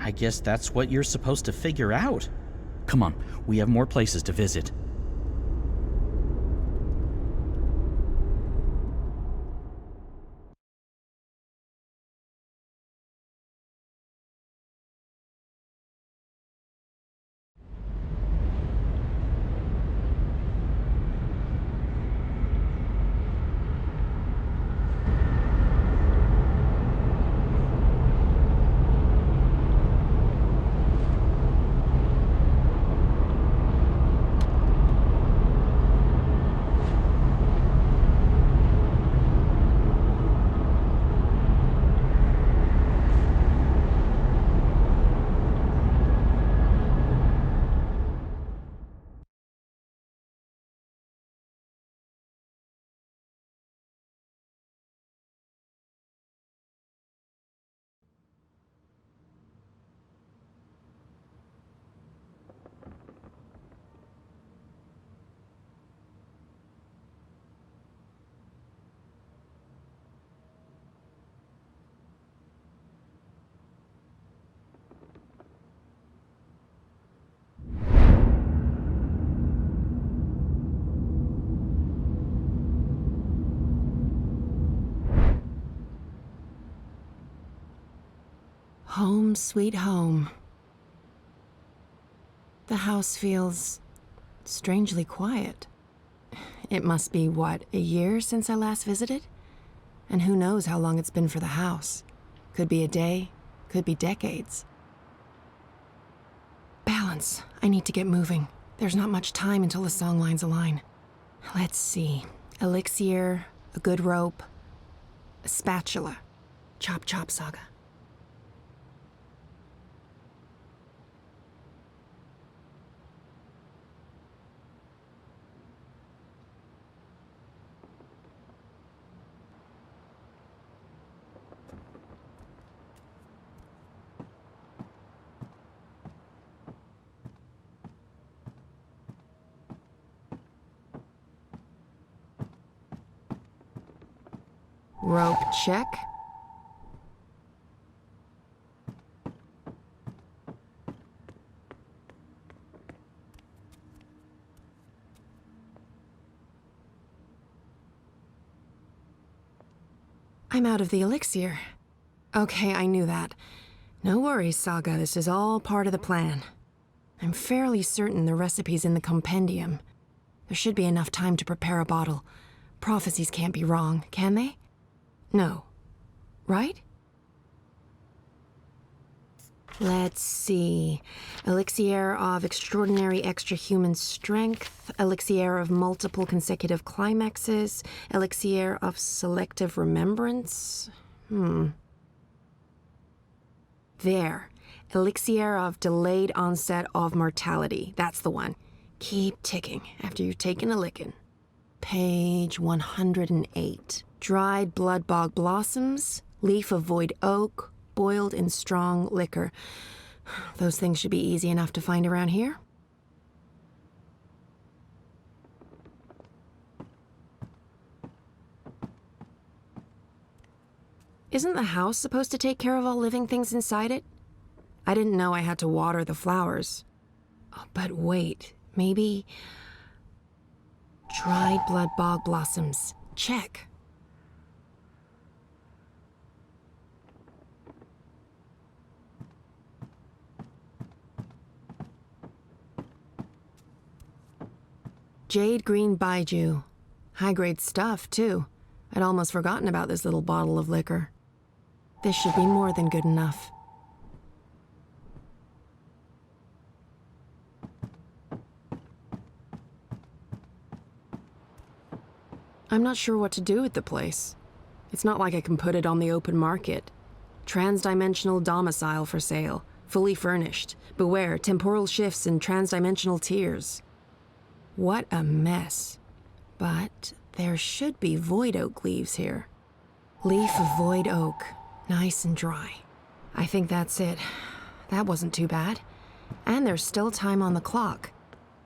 I guess that's what you're supposed to figure out. Come on, we have more places to visit. Home sweet home. The house feels strangely quiet. It must be, what, a year since I last visited? And who knows how long it's been for the house. Could be a day, could be decades. Balance. I need to get moving. There's not much time until the songlines align. Let's see. Elixir, a good rope, a spatula. Chop chop saga. Rope check. I'm out of the elixir. Okay, I knew that. No worries, Saga, this is all part of the plan. I'm fairly certain the recipe's in the compendium. There should be enough time to prepare a bottle. Prophecies can't be wrong, can they? No. Right? Let's see. Elixir of extraordinary extra-human strength, elixir of multiple consecutive climaxes, elixir of selective remembrance. There. Elixir of delayed onset of mortality. That's the one. Keep ticking after you've taken a licking. Page 108. Dried blood bog blossoms, leaf of void oak, boiled in strong liquor. Those things should be easy enough to find around here. Isn't the house supposed to take care of all living things inside it? I didn't know I had to water the flowers. Oh, but wait, maybe... Dried blood bog blossoms. Check. Jade green baijiu. High-grade stuff, too. I'd almost forgotten about this little bottle of liquor. This should be more than good enough. I'm not sure what to do with the place. It's not like I can put it on the open market. Transdimensional domicile for sale, fully furnished. Beware, temporal shifts and transdimensional tears. What a mess. But there should be void oak leaves here. Leaf of void oak, nice and dry. I think that's it. That wasn't too bad. And there's still time on the clock.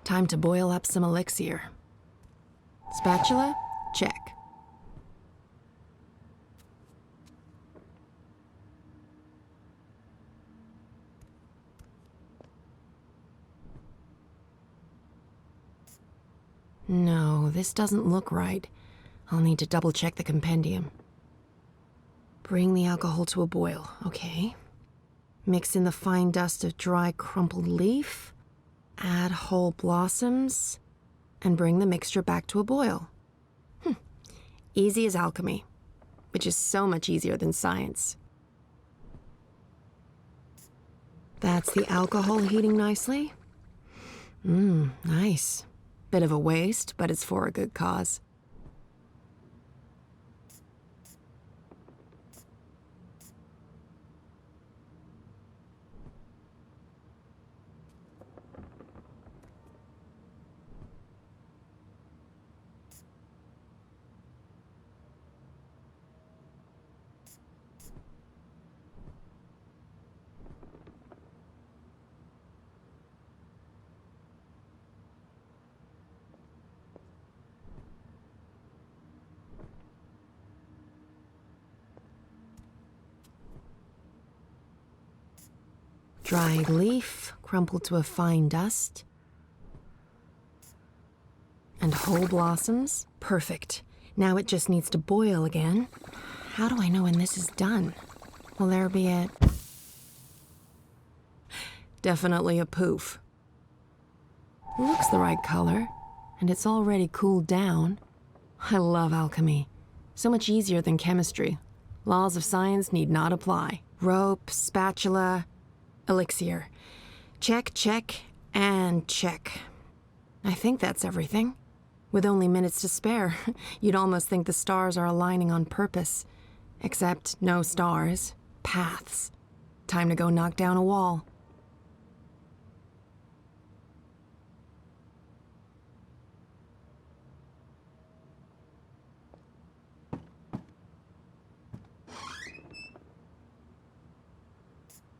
Time to boil up some elixir. Spatula? Check. No, this doesn't look right. I'll need to double-check the compendium. Bring the alcohol to a boil, okay. Mix in the fine dust of dry crumpled leaf, add whole blossoms, and bring the mixture back to a boil. Easy as alchemy, which is so much easier than science. That's the alcohol heating nicely. Nice. Bit of a waste, but it's for a good cause. Dried leaf, crumpled to a fine dust. And whole blossoms. Perfect. Now it just needs to boil again. How do I know when this is done? Will there be a... Definitely a poof. Looks the right color, and it's already cooled down. I love alchemy. So much easier than chemistry. Laws of science need not apply. Rope, spatula... elixir. Check, check, and check. I think that's everything. With only minutes to spare, you'd almost think the stars are aligning on purpose. Except no stars, paths. Time to go knock down a wall.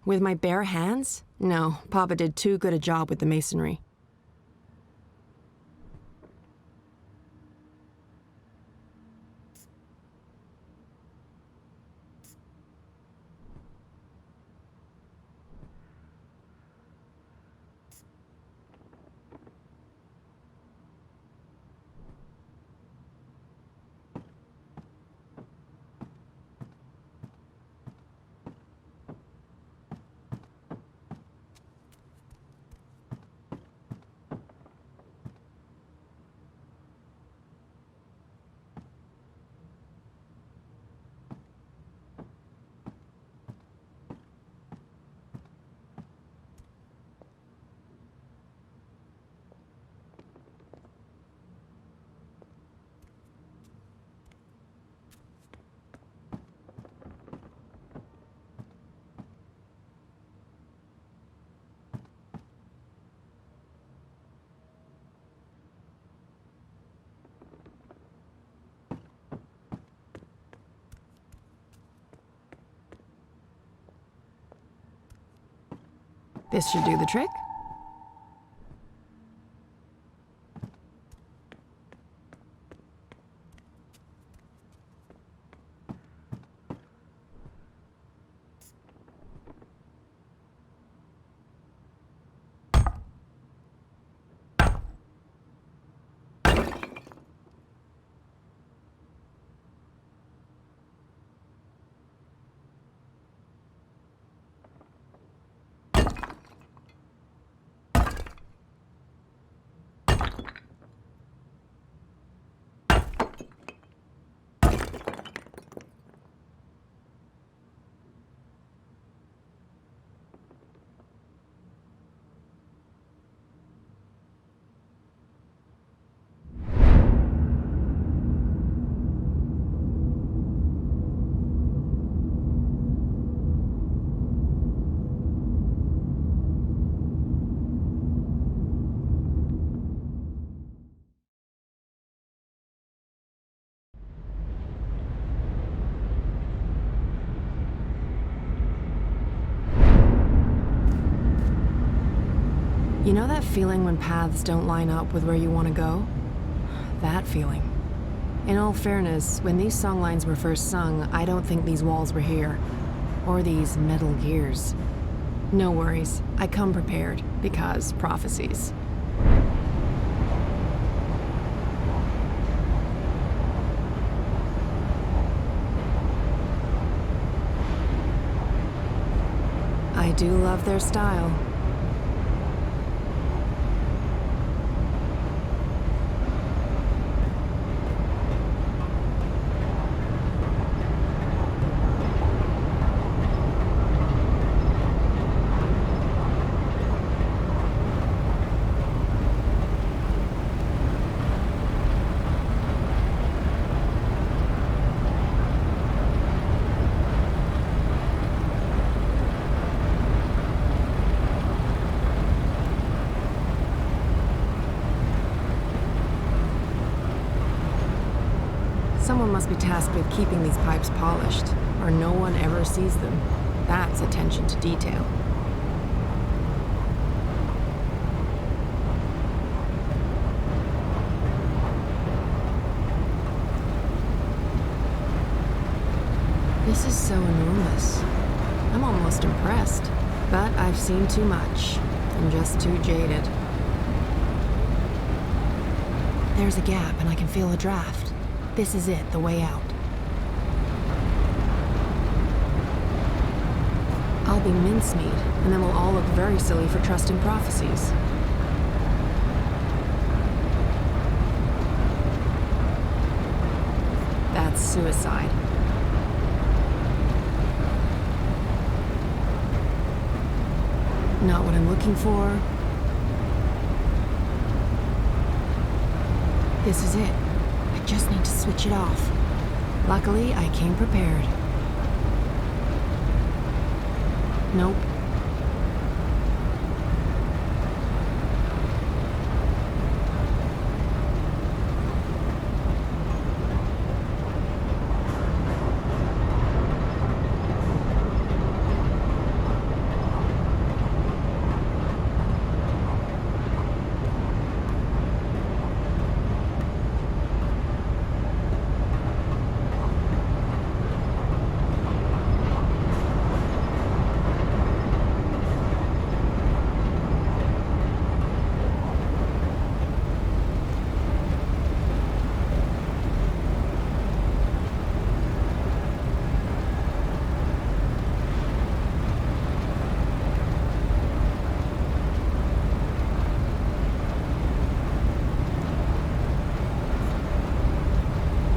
With my bare hands? No, Papa did too good a job with the masonry. This should do the trick. You know that feeling when paths don't line up with where you want to go? That feeling. In all fairness, when these songlines were first sung, I don't think these walls were here. Or these metal gears. No worries, I come prepared, because prophecies. I do love their style. Someone must be tasked with keeping these pipes polished, or no one ever sees them. That's attention to detail. This is so enormous. I'm almost impressed, but I've seen too much. I'm just too jaded. There's a gap and I can feel a draft. This is it, the way out. I'll be mincemeat, and then we'll all look very silly for trusting prophecies. That's suicide. Not what I'm looking for. This is it. I just need to switch it off. Luckily, I came prepared. Nope.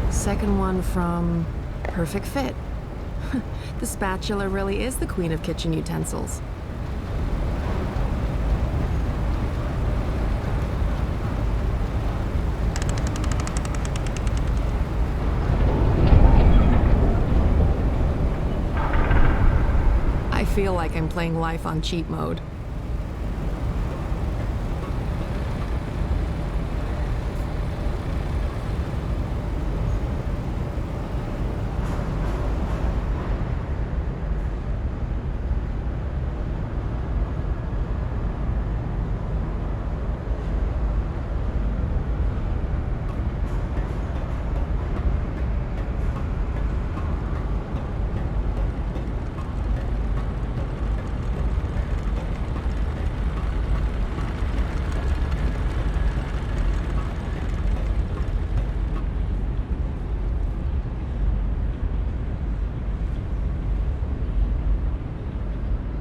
Second one from Perfect Fit. The spatula really is the queen of kitchen utensils. I feel like I'm playing life on cheat mode.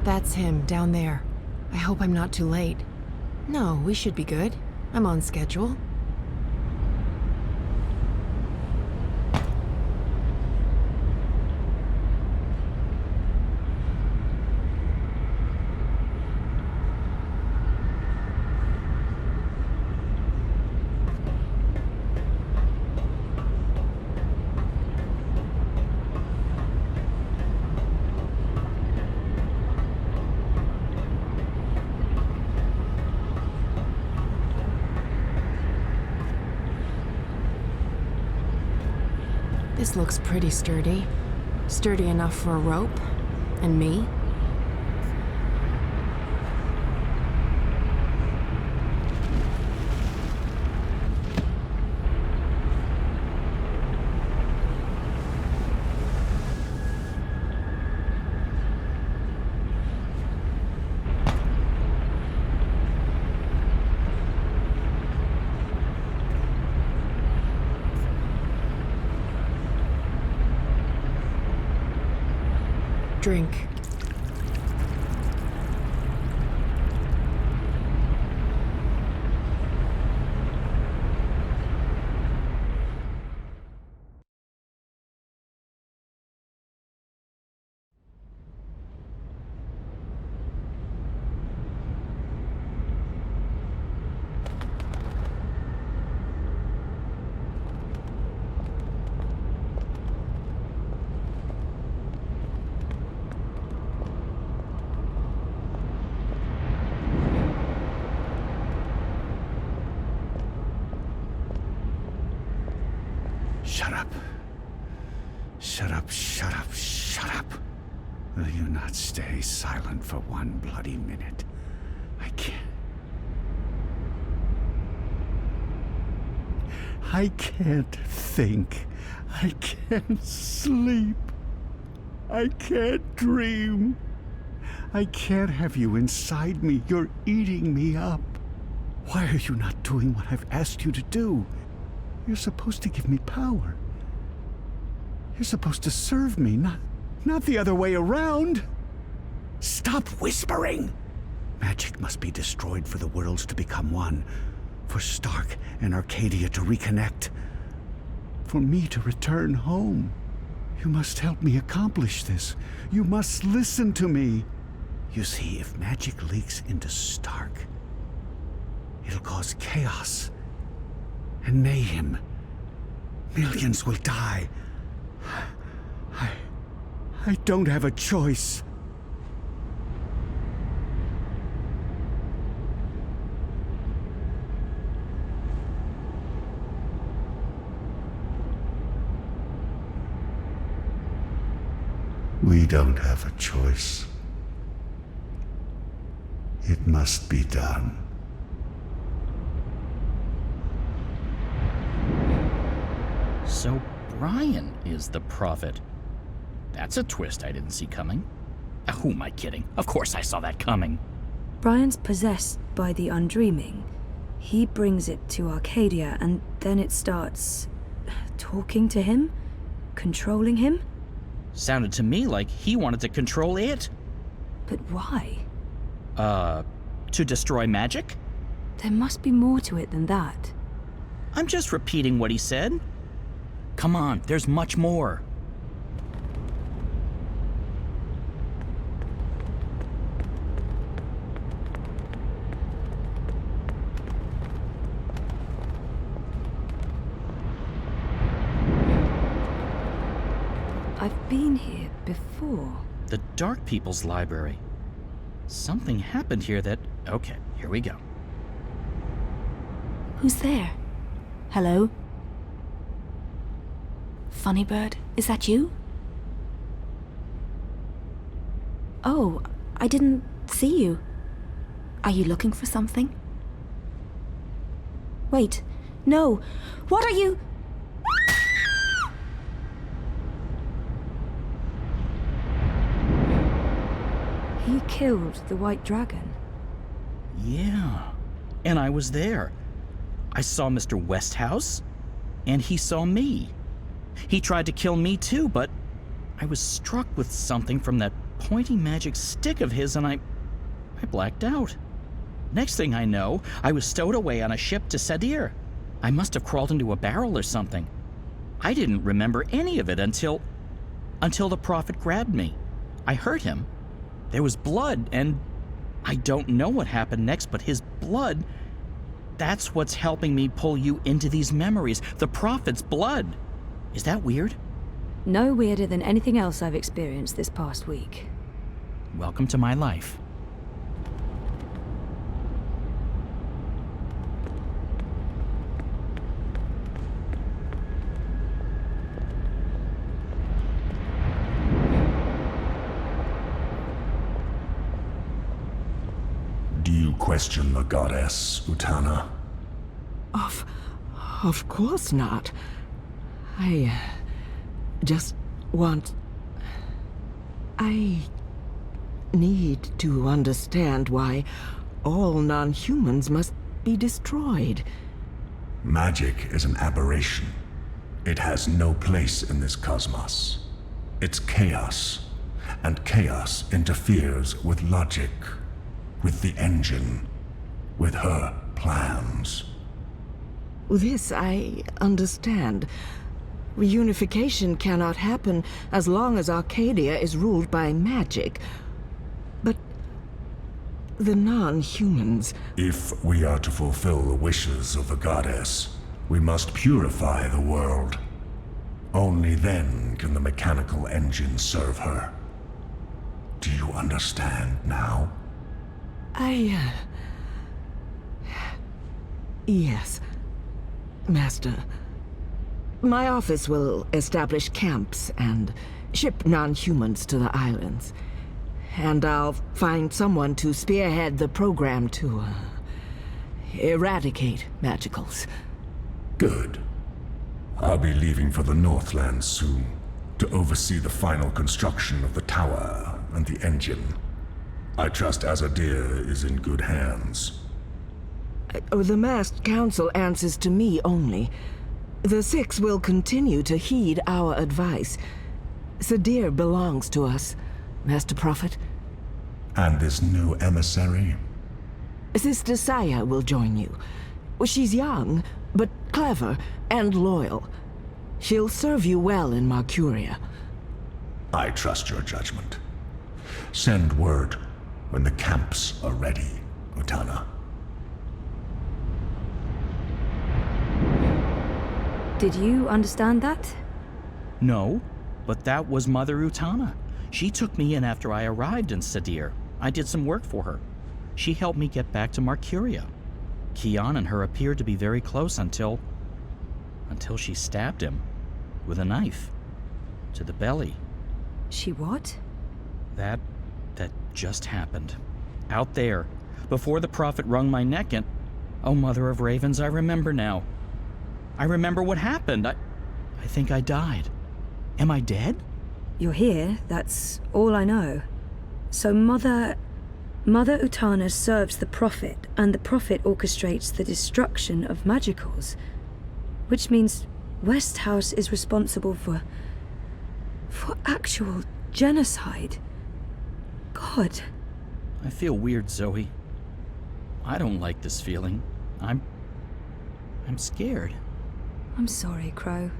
That's him, down there. I hope I'm not too late. No, we should be good. I'm on schedule. This looks pretty sturdy. Sturdy enough for a rope. And me. Drink. Shut up. Shut up, shut up, shut up. Will you not stay silent for one bloody minute? I can't. I can't think. I can't sleep. I can't dream. I can't have you inside me. You're eating me up. Why are you not doing what I've asked you to do? You're supposed to give me power. You're supposed to serve me, not the other way around. Stop whispering! Magic must be destroyed for the worlds to become one, for Stark and Arcadia to reconnect, for me to return home. You must help me accomplish this. You must listen to me. You see, if magic leaks into Stark, it'll cause chaos and mayhem. Millions will die. I don't have a choice. We don't have a choice. It must be done. So Brian is the prophet. That's a twist I didn't see coming. Who am I kidding? Of course I saw that coming. Brian's possessed by the undreaming. He brings it to Arcadia, and then it starts talking to him? Controlling him? Sounded to me like he wanted to control it. But why? To destroy magic? There must be more to it than that. I'm just repeating what he said. Come on, there's much more. I've been here before. The Dark People's Library. Something happened here that... Okay, here we go. Who's there? Hello? Funnybird, is that you? Oh, I didn't see you. Are you looking for something? Wait, no. What are you... He killed the White Dragon. Yeah, and I was there. I saw Mr. Westhouse, and he saw me. He tried to kill me too, but I was struck with something from that pointy magic stick of his, and I blacked out. Next thing I know, I was stowed away on a ship to Sadir. I must have crawled into a barrel or something. I didn't remember any of it until the prophet grabbed me. I hurt him. There was blood, and I don't know what happened next, but his blood, that's what's helping me pull you into these memories. The prophet's blood. Is that weird? No weirder than anything else I've experienced this past week. Welcome to my life. Do you question the goddess, Utana? Of course not. I just want... I need to understand why all non-humans must be destroyed. Magic is an aberration. It has no place in this cosmos. It's chaos, and chaos interferes with logic, with the engine, with her plans. This I understand. Reunification cannot happen as long as Arcadia is ruled by magic. But the non-humans... If we are to fulfill the wishes of the goddess, we must purify the world. Only then can the mechanical engine serve her. Do you understand now? Yes, Master. My office will establish camps and ship non-humans to the islands. And I'll find someone to spearhead the program to eradicate magicals. Good. I'll be leaving for the Northlands soon to oversee the final construction of the tower and the engine. I trust Azadir is in good hands. The masked council answers to me only. The Six will continue to heed our advice. Sadir belongs to us, Master Prophet. And this new emissary? Sister Saya will join you. She's young, but clever and loyal. She'll serve you well in Marcuria. I trust your judgment. Send word when the camps are ready, Utana. Did you understand that? No, but that was Mother Utana. She took me in after I arrived in Sadir. I did some work for her. She helped me get back to Marcuria. Kian and her appeared to be very close until she stabbed him with a knife to the belly. She what? That just happened. Out there, before the prophet wrung my neck and... Oh, Mother of Ravens, I remember now. I remember what happened. I think I died. Am I dead? You're here, that's all I know. So Mother Utana serves the prophet, and the prophet orchestrates the destruction of magicals. Which means Westhouse is responsible for actual genocide. God. I feel weird, Zoe. I don't like this feeling. I'm scared. I'm sorry, Crow.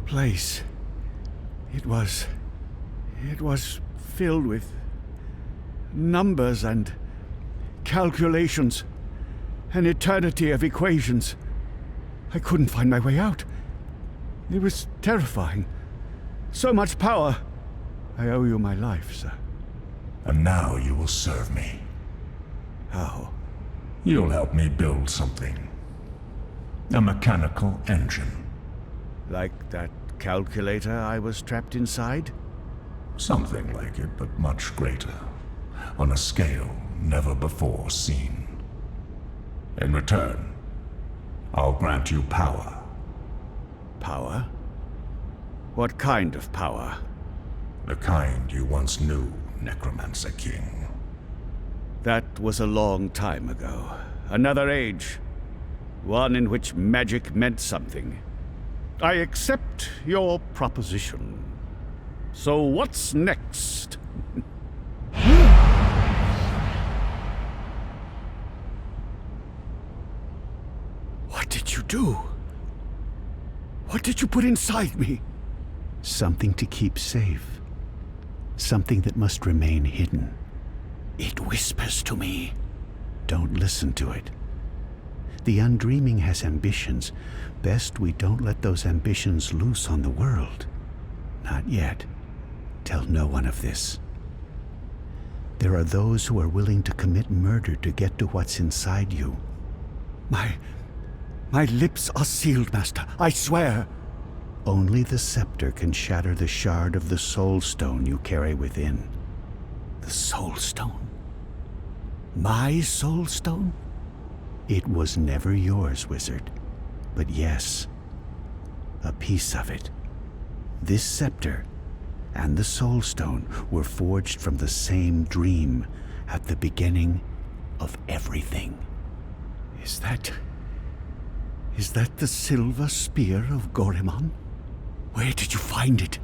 Place. It was filled with numbers and calculations, an eternity of equations. I couldn't find my way out. It was terrifying. So much power. I owe you my life, sir. And now you will serve me. How? You'll help me build something. A mechanical engine. Like that calculator I was trapped inside? Something like it, but much greater. On a scale never before seen. In return, I'll grant you power. Power? What kind of power? The kind you once knew, Necromancer King. That was a long time ago. Another age. One in which magic meant something. I accept your proposition. So what's next? What did you do? What did you put inside me? Something to keep safe. Something that must remain hidden. It whispers to me. Don't listen to it. The undreaming has ambitions. Best we don't let those ambitions loose on the world. Not yet. Tell no one of this. There are those who are willing to commit murder to get to what's inside you. My lips are sealed, Master. I swear. Only the scepter can shatter the shard of the soul stone you carry within. The soul stone? My soul stone? It was never yours, wizard. But yes, a piece of it. This scepter and the soul stone were forged from the same dream at the beginning of everything. Is that the silver spear of Gorimon? Where did you find it?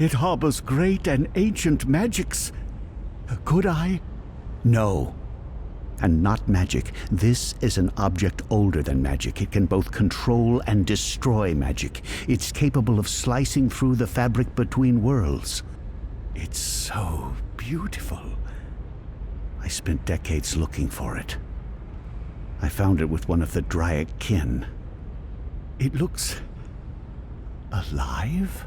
It harbors great and ancient magics. Could I? No. And not magic. This is an object older than magic. It can both control and destroy magic. It's capable of slicing through the fabric between worlds. It's so beautiful. I spent decades looking for it. I found it with one of the Dryac kin. It looks alive?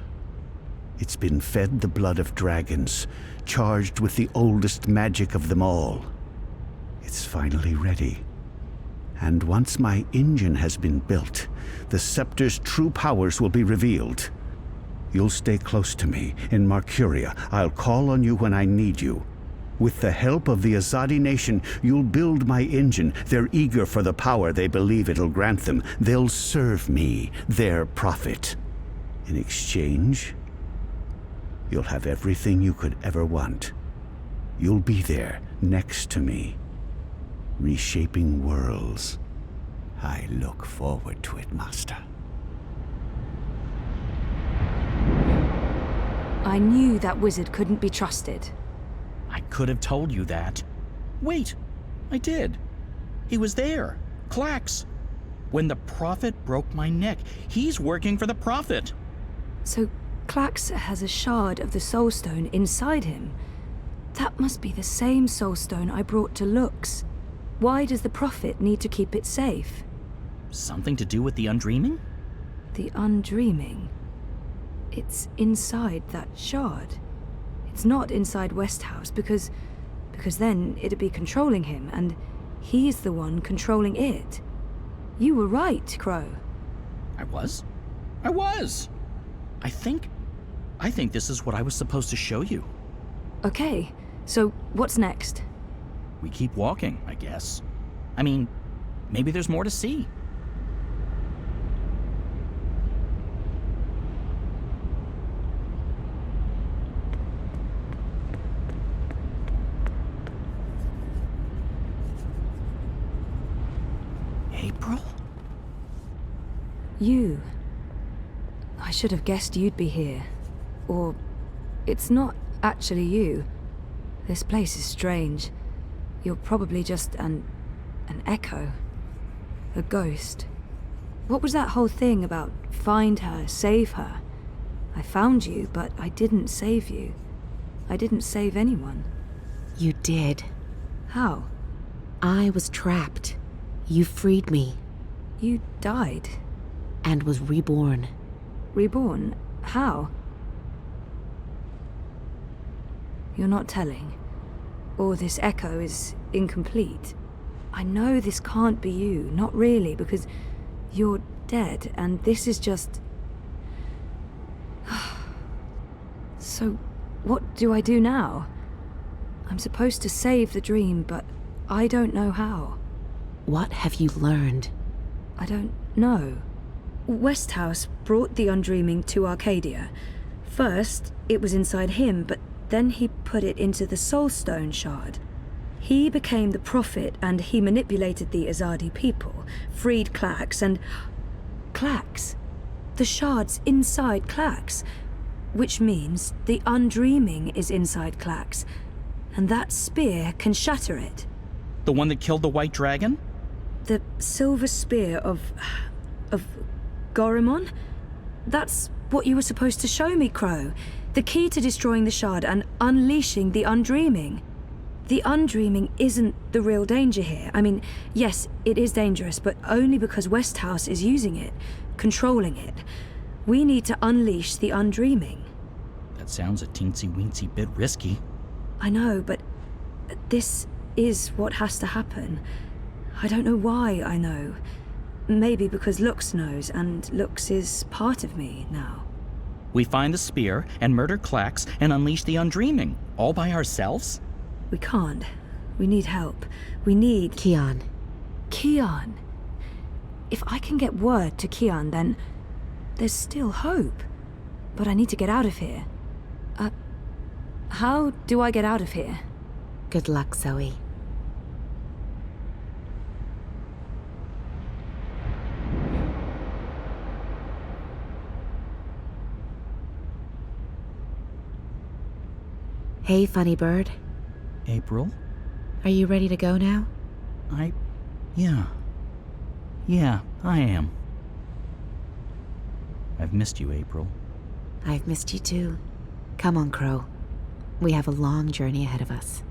It's been fed the blood of dragons, charged with the oldest magic of them all. It's finally ready. And once my engine has been built, the scepter's true powers will be revealed. You'll stay close to me. In Marcuria, I'll call on you when I need you. With the help of the Azadi nation, you'll build my engine. They're eager for the power they believe it'll grant them. They'll serve me, their prophet. In exchange, you'll have everything you could ever want. You'll be there, next to me, reshaping worlds. I look forward to it, Master. I knew that wizard couldn't be trusted. I could have told you that. Wait, I did. He was there. Clax. When the Prophet broke my neck, he's working for the Prophet. So Clax has a shard of the Soul Stone inside him. That must be the same Soul Stone I brought to Lux. Why does the Prophet need to keep it safe? Something to do with the Undreaming? The Undreaming? It's inside that shard. It's not inside Westhouse because then it'd be controlling him, and he's the one controlling it. You were right, Crow. I was? I think this is what I was supposed to show you. Okay, so what's next? We keep walking, I guess. I mean, maybe there's more to see. April? You. I should have guessed you'd be here. Or it's not actually you. This place is strange. You're probably just an echo. A ghost. What was that whole thing about find her, save her? I found you, but I didn't save you. I didn't save anyone. You did. How? I was trapped. You freed me. You died? And was reborn. Reborn? How? You're not telling. Or this echo is incomplete. I know this can't be you, not really, because you're dead, and this is just... So, what do I do now? I'm supposed to save the dream, but I don't know how. What have you learned? I don't know. Westhouse brought the Undreaming to Arcadia. First, it was inside him, but then he put it into the Soul Stone shard. He became the Prophet, and he manipulated the Azadi people, freed Clax, and... Clax? The shard's inside Clax. Which means the Undreaming is inside Clax. And that spear can shatter it. The one that killed the White Dragon? The silver spear of Gorimon? That's what you were supposed to show me, Crow. The key to destroying the shard and unleashing the Undreaming. The Undreaming isn't the real danger here. I mean, yes, it is dangerous, but only because Westhouse is using it, controlling it. We need to unleash the Undreaming. That sounds a teensy-weensy bit risky. I know, but this is what has to happen. I don't know why I know. Maybe because Lux knows, and Lux is part of me now. We find the spear and murder Clax and unleash the Undreaming, all by ourselves? We can't. We need help. We need... Kian. Kian. If I can get word to Kian, then there's still hope. But I need to get out of here. How do I get out of here? Good luck, Zoe. Hey, funny bird. April? Are you ready to go now? Yeah. Yeah, I am. I've missed you, April. I've missed you too. Come on, Crow. We have a long journey ahead of us.